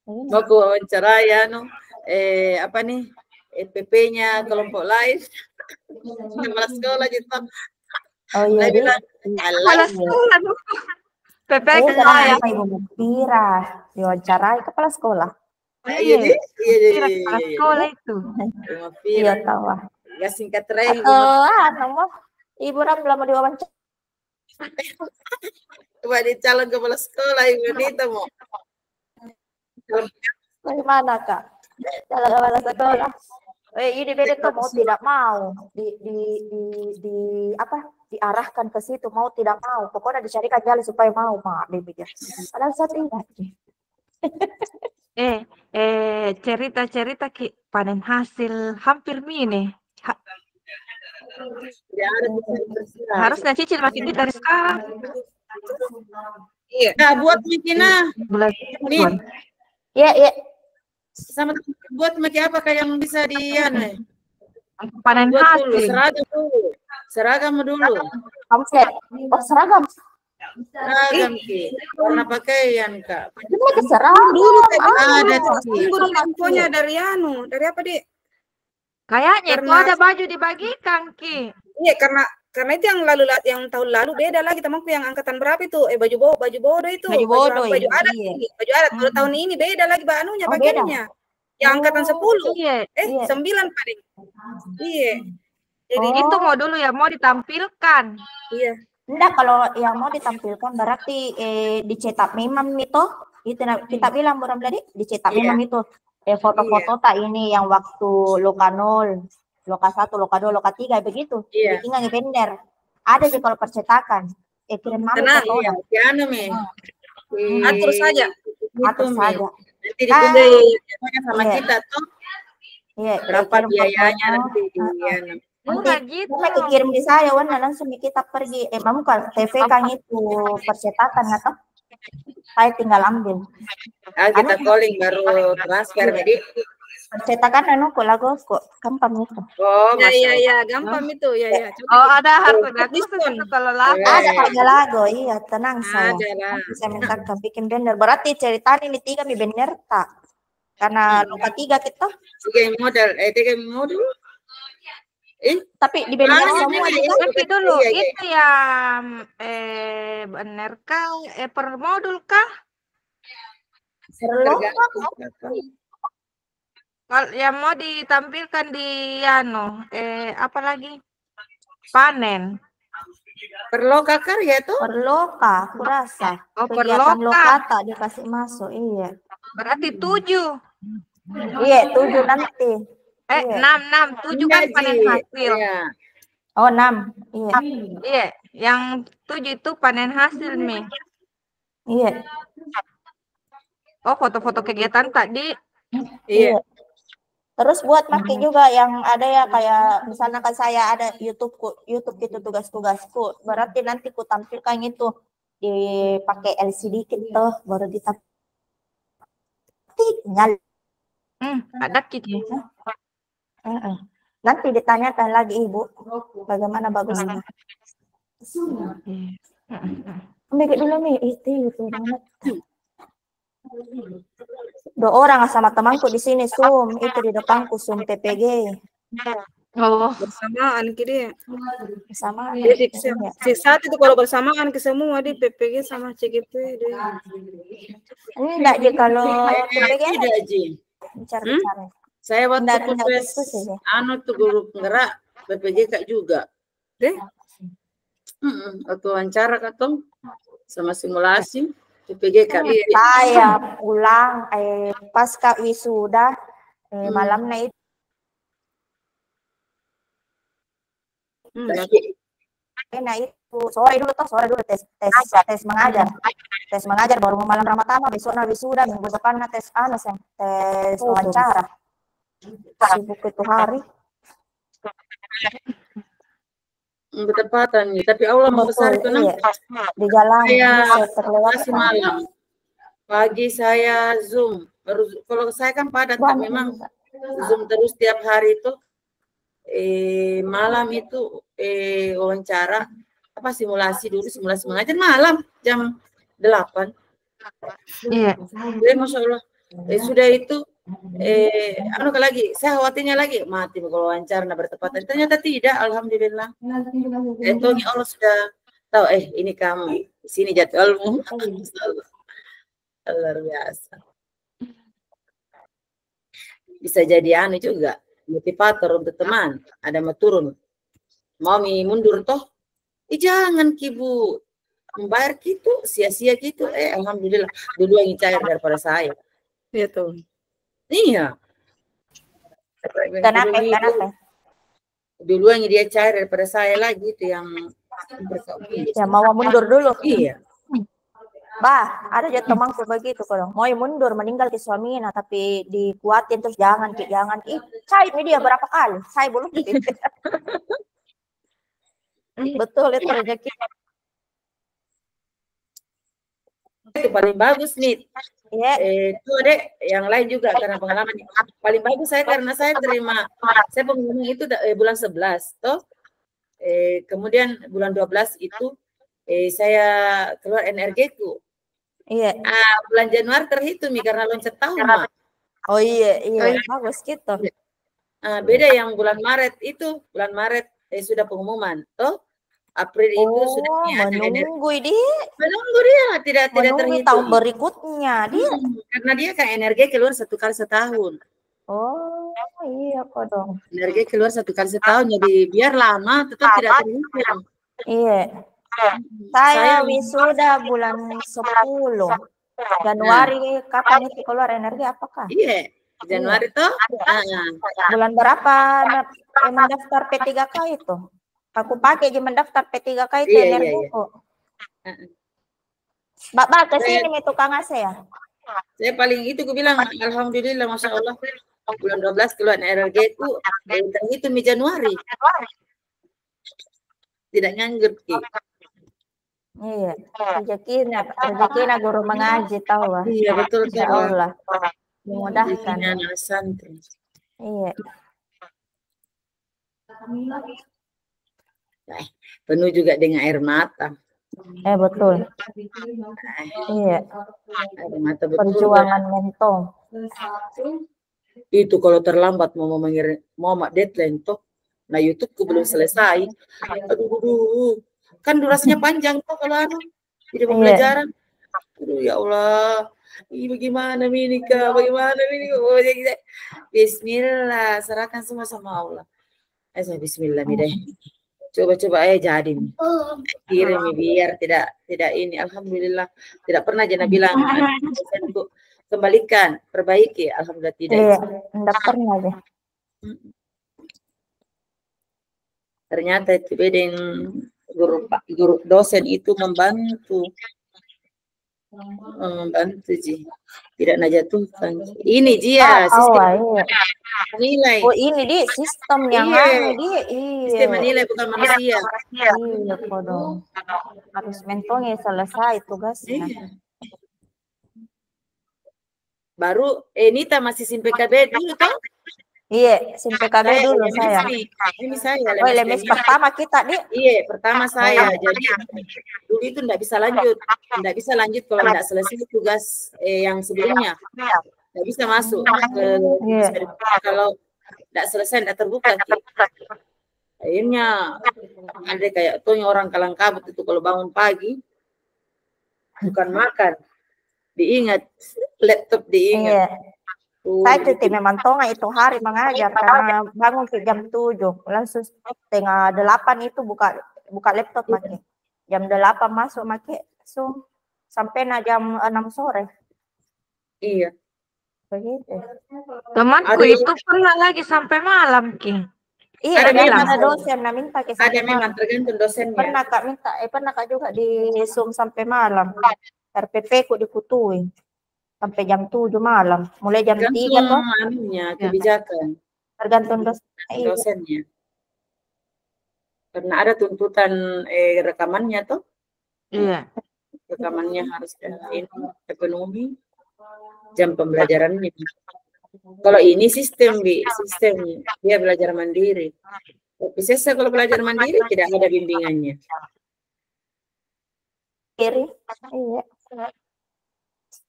Mau wawancara ya, PP-nya kelompok lain. Kepala sekolah gitu. Oh iya. Kepala sekolah. PP ya. Ibu Mufira diwawancarai kepala sekolah. Iya. Kepala sekolah itu. Iya tahu. Ya singkat terakhir. Ibu Ramla mau diwawancara. Coba calon kepala sekolah Ibu Nita mau. Bagaimana Kak? Calon kepala sekolah. Ini beda tuh mau tidak mau di apa diarahkan ke situ mau tidak mau pokoknya dicarikan jalan supaya mau mak dia padahal saya tidak. Cerita Ki panen hasil hampir mini. Harusnya cicil makin dari sekarang. Iya. Nah, buat Mikina. Nih. Iya. Sama buat Miki apa kayak yang bisa panen hasil. Seragam dulu. Pamflet. Oh, seragam. Seragam Ki. Warna pakaian Kak. Ini seragam. Ada Tunggu dulu infonya dari apa Dik? Kayaknya itu ada baju dibagikan Ki. Iya karena itu yang tahun lalu beda lagi temanku yang angkatan berapa itu baju bodo itu baju adat baju adat kalau tahun ini beda lagi banunya bagiannya yang angkatan 10 9 paling iya jadi itu mau dulu ya mau ditampilkan iya enggak kalau yang mau ditampilkan berarti dicetak memang itu kita bilang buram tadi dicetak memang itu foto-foto tak ini yang waktu Loka 0 Loka 1, Loka 2, Loka 3 begitu. Bikin bener. Ada sih kalau percetakan. Kirim mami foto. Atur saja. Nanti dikumpulkan sama kita tuh. Iya, berapa biayanya nanti. Nanti kirim di saya warna langsung kita pergi. Mamu kan TV kan itu percetakan atau? Saya tinggal ambil. Kita calling baru transfer jadi. Cetakan kok lagu kok gampang itu. Oh, ya, gampang itu ya. Oh, ada harga diskon kalau lagu. Ada harga lagu, iya, tenang saya. Bisa minta bikin banner. Berarti ceritanya ini 3 mi banner tak? Karena Loka 3 kita. 3 model. Tapi di banner semua tapi dulu itu yang bener kah? Per modul kah? Perlu. Kalau yang mau ditampilkan di apa lagi? Panen. Perloka karya tuh? Perloka, aku rasa. Oh, kegiatan lokata dikasih masuk, iya. Berarti 7. Iya, 7 nanti. 6, 7 kan panen hasil. Iya. Oh, 6. Iya. Iya, yang 7 itu panen hasil, Mi. Iya. Oh, foto-foto kegiatan tadi. Iya. Terus buat makin juga yang ada ya kayak misalnya kan saya ada YouTube gitu tugas-tugasku. Berarti nanti ku tampilkan itu dipakai LCD gitu baru tinggal. Ada gitu. Nanti ditanyakan lagi Ibu bagaimana bagusnya. Ambil dulu nih itu banget. 2 orang sama temanku di sini Zoom, itu di depanku Zoom PPG. Oh, bersamaan gitu ya. Sama. Si saat itu kalau bersamaan ke semua di PPG sama CGP deh. Enggak Ji kalau PPG tidak Ji. Bicara. Saya waktu tugas tuh guru penggerak PPG Kak juga. Deh. Waktu wawancara Katong sama simulasi PPG Kak. Saya pulang pas Kak wisuda malamnya itu sore dulu tes mengajar baru malam pertama besoknya wisuda minggu depannya tes wawancara sibuk itu hari bertepatan nih tapi Allah membesar itu di jalan masih malam pagi saya Zoom kalau saya kan padat memang Zoom terus tiap hari itu malam itu wawancara simulasi mengajar malam jam 8. Iya. Masya Allah sudah itu lagi saya khawatirnya lagi mati kalau wawancara bertepatan ternyata tidak alhamdulillah itu Allah sudah tahu ini kamu sini jadwalmu luar biasa bisa jadi juga motivator untuk teman ada mau turun mau mundur toh jangan Kibu membayar gitu sia-sia gitu alhamdulillah dulu yang cair daripada saya iya tuh iya Kenapa? Duluan dia cari daripada saya lagi itu yang ya mau mundur dulu. Iya. Bah, ada aja temanku begitu kalau mau mundur meninggal ke suaminya tapi dikuatin terus jangan. Cai media berapa kali? Saya belum. Betul itu rezeki. Itu paling bagus nih. Iya. Itu dek, yang lain juga karena pengalaman paling bagus saya karena saya terima saya pengumuman itu bulan 11 toh. Kemudian bulan 12 itu saya keluar energiku. Iya. Bulan Januari terhitung nih karena loncat tahun, Mak. Oh iya, bagus gitu. Beda yang bulan Maret itu, bulan Maret sudah pengumuman toh. April itu sudah menunggu dia tidak terhitung tahun berikutnya dia karena dia kan energi keluar 1 kali setahun. Oh iya kok dong, energi keluar 1 kali setahun jadi biar lama tetap tidak terhitung. Iya. Saya wisuda bulan 10 Januari. Kapan itu keluar energi apakah? Iya Januari toh. Bulan berapa mendaftar P3K itu? Aku pakai aja mendaftar P3K itu energiku. Bapak kesini nih tukang AC ya? Saya paling itu aku bilang alhamdulillah masya Allah bulan 12 keluar energi itu terhitung di Januari. Tidak nganggur ki. Iya, rezekinya guru mengaji tahu lah. Iya betul Allah. Memudahkan. Iya. Penuh juga dengan air mata. Betul. Iya. Air mata betul. Perjuangan mentong. Itu kalau terlambat mau deadline toh. Nah YouTubeku belum selesai. Aduh. Kan durasinya panjang toh kalau tidak pembelajaran. Aduh ya Allah. Bagaimana ini Kak? Bismillah, serahkan semua sama Allah. Bismillah nih deh. Coba-coba jadi kirim biar tidak ini. Alhamdulillah tidak pernah Jana bilang untuk kembalikan, perbaiki. Alhamdulillah tidak. Iya, tidak pernah deh. Ternyata itu beden guru dosen itu membantu Ji. Tidak najatuhkan. Ini dia sistem nilai. Oh ini di sistem yang sistem menilai bukan manusia. Iya kodong. Harus mentongnya selesai tugasnya. Baru Nita masih SIM PKB dulu toh? Iya, SIM PKB dulu saya. Ini saya. Lemes pertama kita nih. Iya, pertama saya. Jadi dulu itu enggak bisa lanjut. Enggak bisa lanjut kalau enggak selesai tugas yang sebelumnya. Enggak bisa masuk ke kalau enggak selesai enggak terbuka. Akhirnya ada kayak tuh orang kalang kabut itu kalau bangun pagi bukan makan. Diingat laptop diingat. Saya cuti memang tonga itu hari mengajar karena bangun ke jam 7 langsung setengah 8 itu buka laptop pakai. Jam 8 masuk pakai sampai jam 6 sore. Iya. Begitu. Temanku itu pernah lagi sampai malam Ki. Iya, ada dosen minta ke ada memang tergantung dosennya. Pernah Kak minta, pernah Kak juga di Zoom sampai malam. RPP ku dikutuin. Sampai jam 7 malam, mulai jam 3 toh. Kebijakan. Tergantung dosennya. Karena ada tuntutan rekamannya toh. Iya. Rekamannya harus terpenuhi jam pembelajarannya. Kalau ini sistem dia belajar mandiri. Tapi saya kalau belajar mandiri tidak ada bimbingannya. Iya.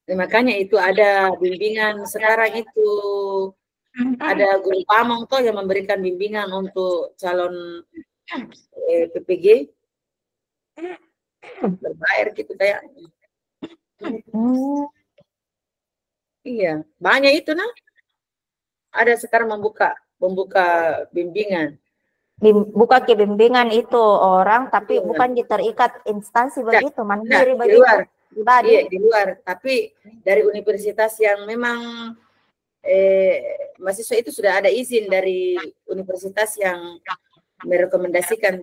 Makanya itu ada bimbingan sekarang itu ada guru pamong toh yang memberikan bimbingan untuk calon PPG berbayar gitu kayak. Iya, banyak itu nah. Ada sekarang membuka bimbingan. Buka ke bimbingan itu orang tapi bukan terikat instansi begitu, mandiri begitu. Iya, di luar, tapi dari universitas yang memang mahasiswa itu sudah ada izin dari universitas yang merekomendasikan.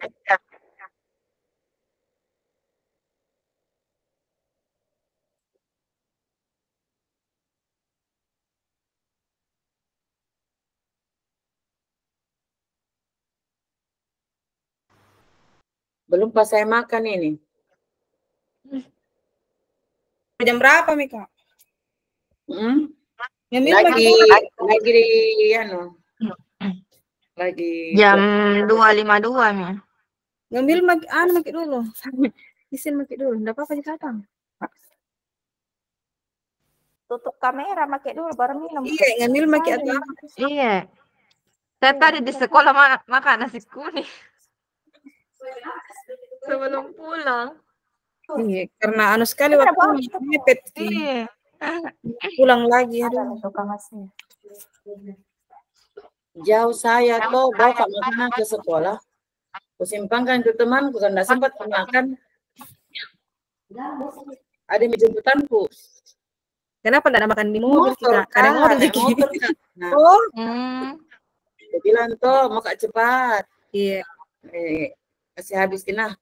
Belum pas saya makan ini. Jam berapa, Mika? Lagi di anu. Lagi jam 2.52 nih. Ngambil maki dulu. Isin maki dulu. Enggak apa-apa dikatang. Tutup kamera, maki dulu baru minum. Iya, ngambil maki atau apa? Iya. Saya tadi di sekolah makan nasi kuning. Sebelum pulang. Iya, karena anu sekali waktu mepet. Iya. Pulang lagi, aduh. Jauh saya tuh bawa makanan ke sekolah. Kusimpangkan ke temanku kan tidak sempat makan. Ada yang menjemputanku. Kenapa tidak makan di mobil? Ada mobil lagi. Nah, Oh, dia bilang tuh mau kak cepat. iya. Kasih habis kena.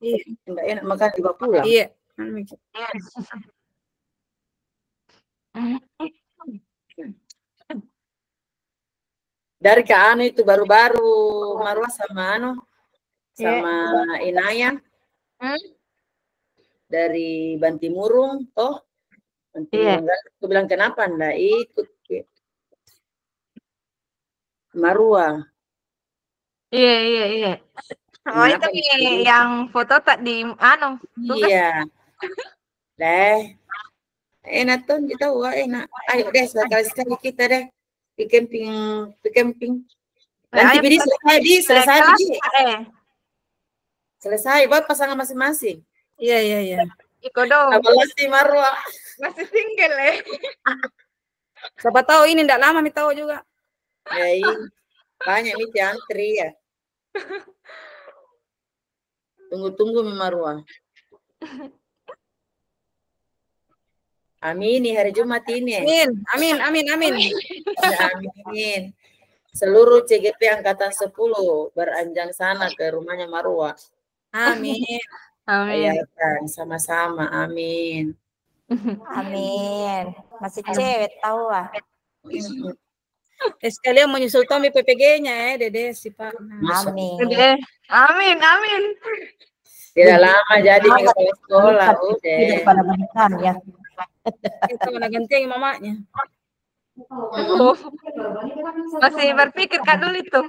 Iya. Enggak enak makan dibawa pulang. Iya. Dari ke anu itu baru-baru Marwah sama anu sama Inaya dari Bantimurung toh. Bantimurung. Aku bilang kenapa ndak ikut Marwah. Iya. Oh, itu yang foto tak di anu. Iya. Deh. Enak tuh kita enak. Ayo deh sekali-sekali kita deh di camping. Nanti Bidi selesai buat pasangan masing-masing. Iya. Iko dong. Apalah si Marwah. Masih single Siapa tahu ini enggak lama tahu juga. Ya, banyak nih antri ya. Tunggu Marwah. Amin nih hari Jumat ini. Amin. Amin. Seluruh CGP angkatan 10 beranjang sana ke rumahnya Marwah. Amin. Ya kan, sama-sama. Amin. Amin. Masih cewek tahu ah. Sekalian menyusul Tommy PPG-nya Dede si Pak. Amin. Amin. Tidak lama jadi ke sekolah udah. Pada menikah ya. Itu mana ganteng mamanya. Masih berpikir Kak dulu itu.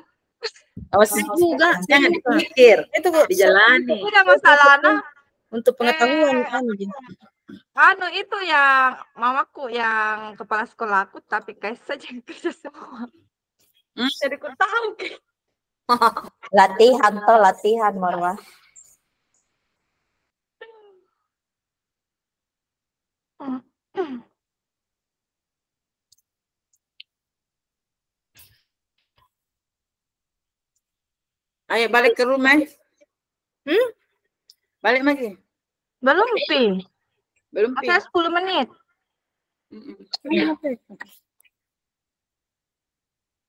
Masih juga jangan dipikir. Itu dijalani. Tidak masalah untuk pengetahuan anu itu yang mamaku yang kepala sekolah aku tapi guys saja yang kerja semua. Jadi ku tahu. Latihan Marwah. Ayo balik ke rumah. Balik lagi. Belum pi. Masih 10 menit.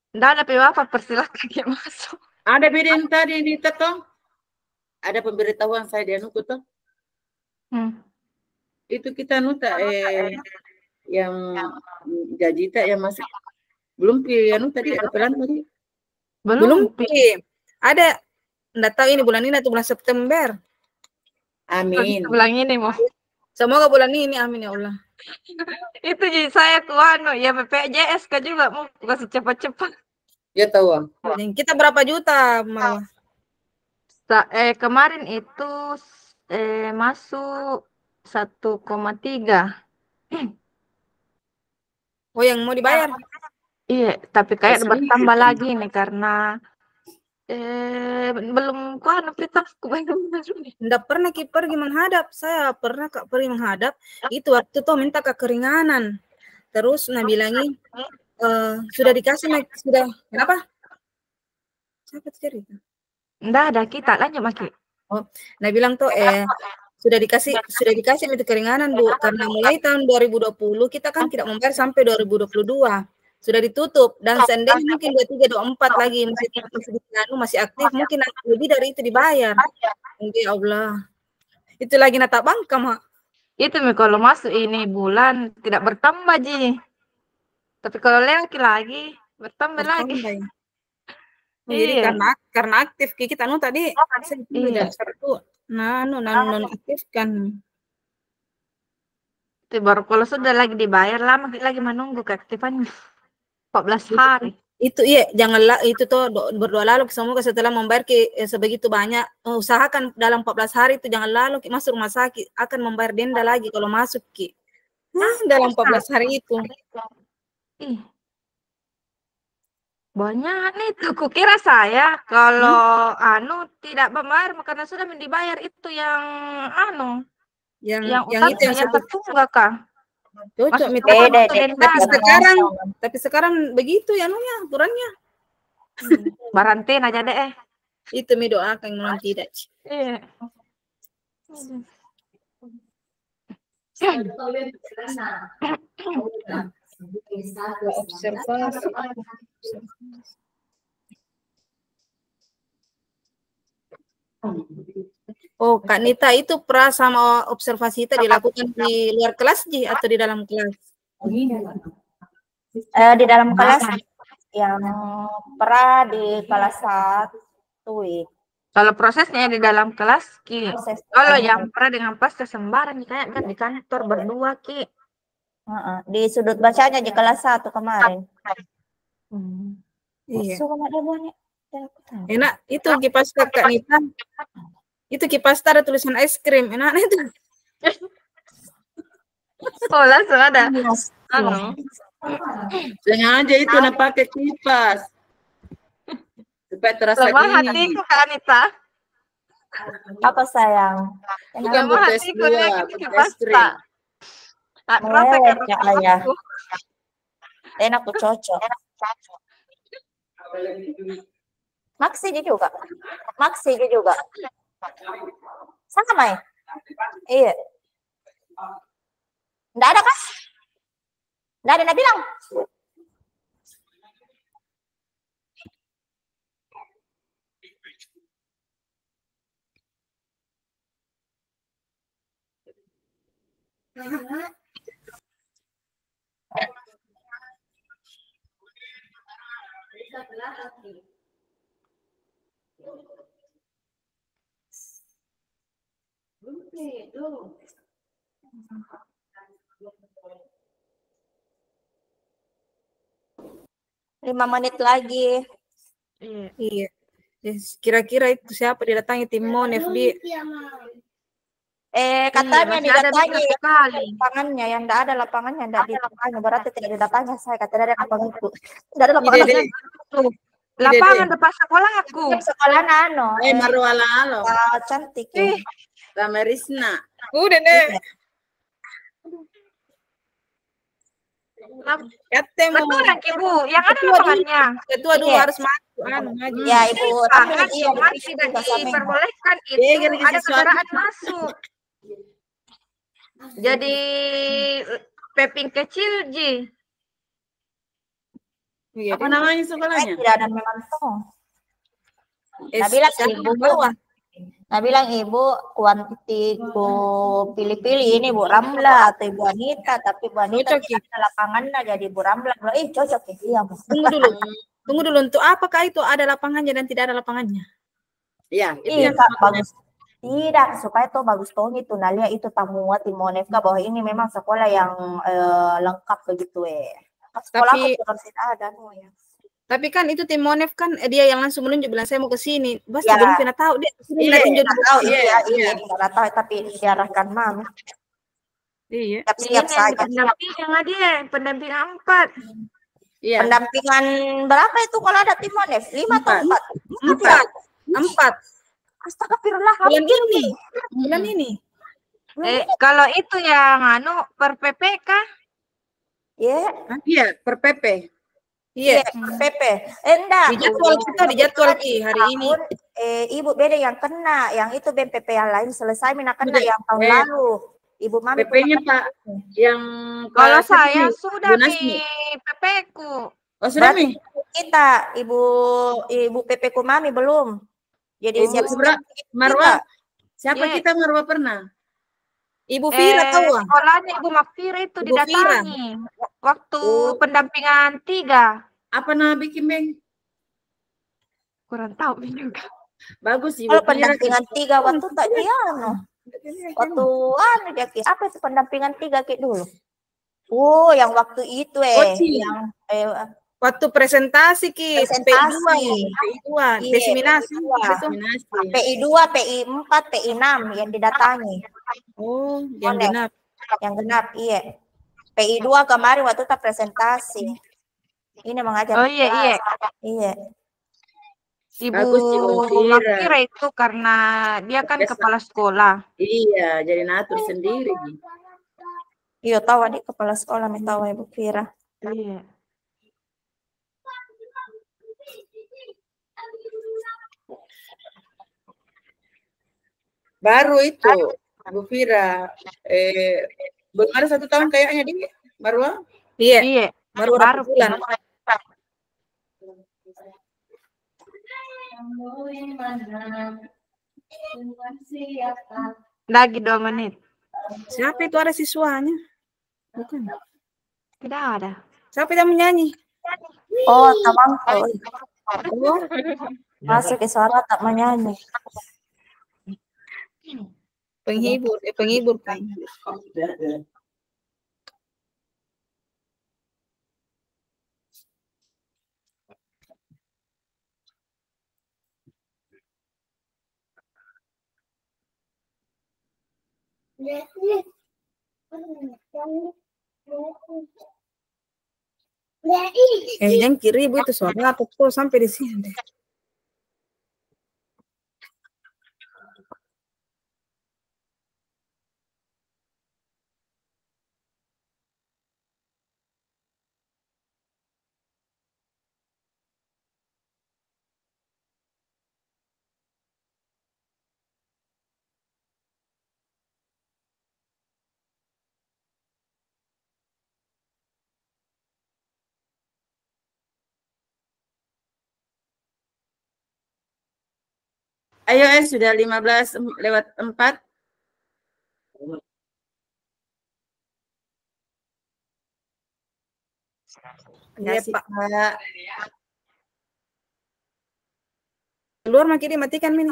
Nggak ada apa persilakan dia masuk. Ada bidang tadi di toh. Ada pemberitahuan saya di anuku toh. Itu kita nuta yang gaji tak yang masih belum pi anu tadi ada pelan tadi. Belum pi. Ada enggak tahu ini bulan ini atau bulan September. Amin. Bulan ini mau. Semoga bulan ini amin ya Allah. Itu jadi saya kuano ya BPJS kan juga mau kasih cepat-cepat. Ya tahu. Kita berapa juta mau? Kemarin itu masuk 1,3. Oh yang mau dibayar? Iya, tapi kayak bertambah lagi nih karena belum kuano pritasku Nggak pernah pergi menghadap. Saya pernah pergi menghadap. Itu waktu tuh minta kekeringanan. Terus nah bilangin sudah dikasih sudah kenapa? Siapa cerita? Nggak ada kita lanjut Maki. Oh, nah bilang tuh sudah dikasih itu keringanan Bu, karena mulai tahun 2020 kita kan tidak membayar sampai 2022 sudah ditutup, dan seandainya mungkin 23 24 lagi masih aktif, mungkin lebih dari itu dibayar. Ya Allah, itu lagi nata bangka mak. Itu kalau masuk ini bulan tidak bertambah Ji, tapi kalau lewat lagi bertambah lagi. Ya. Jadi karena aktif kita tadi nonaktifkan. Itu baru kalau sudah lagi dibayar lama lagi menunggu keaktifannya 14 hari. Itu iya, janganlah itu tuh berdoa lalu semoga setelah membayar sebegitu banyak, usahakan dalam 14 hari itu jangan lalu masuk rumah sakit akan membayar denda lagi kalau masuk dalam 14 hari itu. Banyak nih tuh, kukira saya kalau tidak membayar karena sudah dibayar itu yang yang itu yang tertunda Kak. Cocok tapi sekarang begitu ya nunya aturannya. Barantin aja deh. Itu mi doakan mulan tidak. Iya. Oh, Kak Nita, itu pra sama observasi itu dilakukan di luar kelas Ji atau di dalam kelas? Di dalam kelas, yang pra di kelas 1. Kalau prosesnya di dalam kelas Ki. Kalau yang pra dengan pasca sembarang kayak di kantor berdua Ki. Di sudut bacanya di kelas 1 kemarin. Iya. Enak itu kipas Kak Nita. Itu kipas ada tulisan es krim, enak itu. Oh, langsung ada. Jangan aja itu nak pakai kipas. Supaya terasa dingin. Hatiku Kak Anita. Apa sayang? Bukan betes dua, betes krim. Enak tuh cocok. Maksi juga. Sama ya? Iya. Nggak ada kan? Nggak ada, bilang. Lima menit lagi. Iya. Kira-kira itu siapa didatangi tim Monef di? Katanya didatangi lapangannya, yang tidak ada lapangannya, tidak didatangi, berarti tidak didatangi. Saya kata dari lapangan itu. Tidak ada lapangan. Lapangan depan sekolah aku. Sekolah Nano. Marwala halo. Cantik. Kamerisna. Udah deh. Betul Ibu, yang ada lapangannya. Ketua dulu harus maju. Ya Ibu. Sangat tidak diperbolehkan itu ada kendaraan masuk. Jadi peping kecil Ji. Apa namanya sekolahnya? Tidak ada memang toh. Nah bilang Ibu kuanti Bu pilih-pilih ini Bu Ramla atau Ibu Anita, tapi Bu Anita tidak ada lapangannya jadi Bu Ramla. Cocok ya. Iya, Bu. Tunggu dulu untuk apakah itu ada lapangannya dan tidak ada lapangannya? Iya, itu bagus. Tidak, supaya itu bagus toh itu Nalia itu tamu Timonevka bahwa ini memang sekolah yang lengkap begitu Sekolah tapi tidak ada ya. Tapi kan itu tim Monef kan dia yang langsung menunjuk bilang saya mau ke sini. Bas belum pernah tahu dia tunjuk tahu tidak tahu tapi diarahkan Mam. Iya. Siap saja. Pendampingan 4. Iya. Pendampingan berapa itu kalau ada tim Monef? 5 atau 4? 4. Astagfirullah. Bulan ini. Kalau itu yang per PPK? Iya, per PP. Iya. PP. Enggak. Di jadwal kita, di jadwal Ki hari ini. Ibu beda yang kena, yang itu BMPP yang lain selesai mina kena yang tahun lalu. Ibu Mami PP-nya Pak yang Kalau Pak saya Siti, sudah Bu Nasmi. PP ku. Oh sudah berarti Mi? kita ibu PP ku Mami belum. Jadi Ibu siap-siap Marwah. Siapa Iya. kita Marwah pernah? Ibu Fira tahu? Sekolahnya Ibu Mafira itu Ibu Fira. didatangi waktu pendampingan 3. Apa nama bikin Beng? Kurang tahu juga. Bagus Ibu kalau Fira. pendampingan 3 waktu tak dia waktu dia apa itu pendampingan 3 Ki dulu. Oh, yang waktu itu yang waktu presentasi Ki, presentasi. PI2, diseminasi. PI2, PI4, PI6 yang didatangi. Oh, yang genap. Yang genap, iya. PI2 kemarin waktu tak presentasi. Ini mengajar. Oh iya. Iya. Ibu Mafira itu karena dia kan kepala sekolah. Iya, jadi natur sendiri. Iya, tahu adik kepala sekolah, tahu Ibu Fira. Iya. Baru itu, Bu Fira. Belum ada 1 tahun kayaknya di Marwah. Iya. Baru bulan. Lagi 2 menit. Siapa itu ada siswanya? Bukan. Tidak ada. Siapa yang menyanyi? Oh, temanku. Masuk ke suara tak menyanyi. Penghibur kan. Yang kiri Ibu itu suara apa tuh sampai di sini. Ayo sudah 15:04. Iya Pak. Pak. Keluar makin dimatikan ini.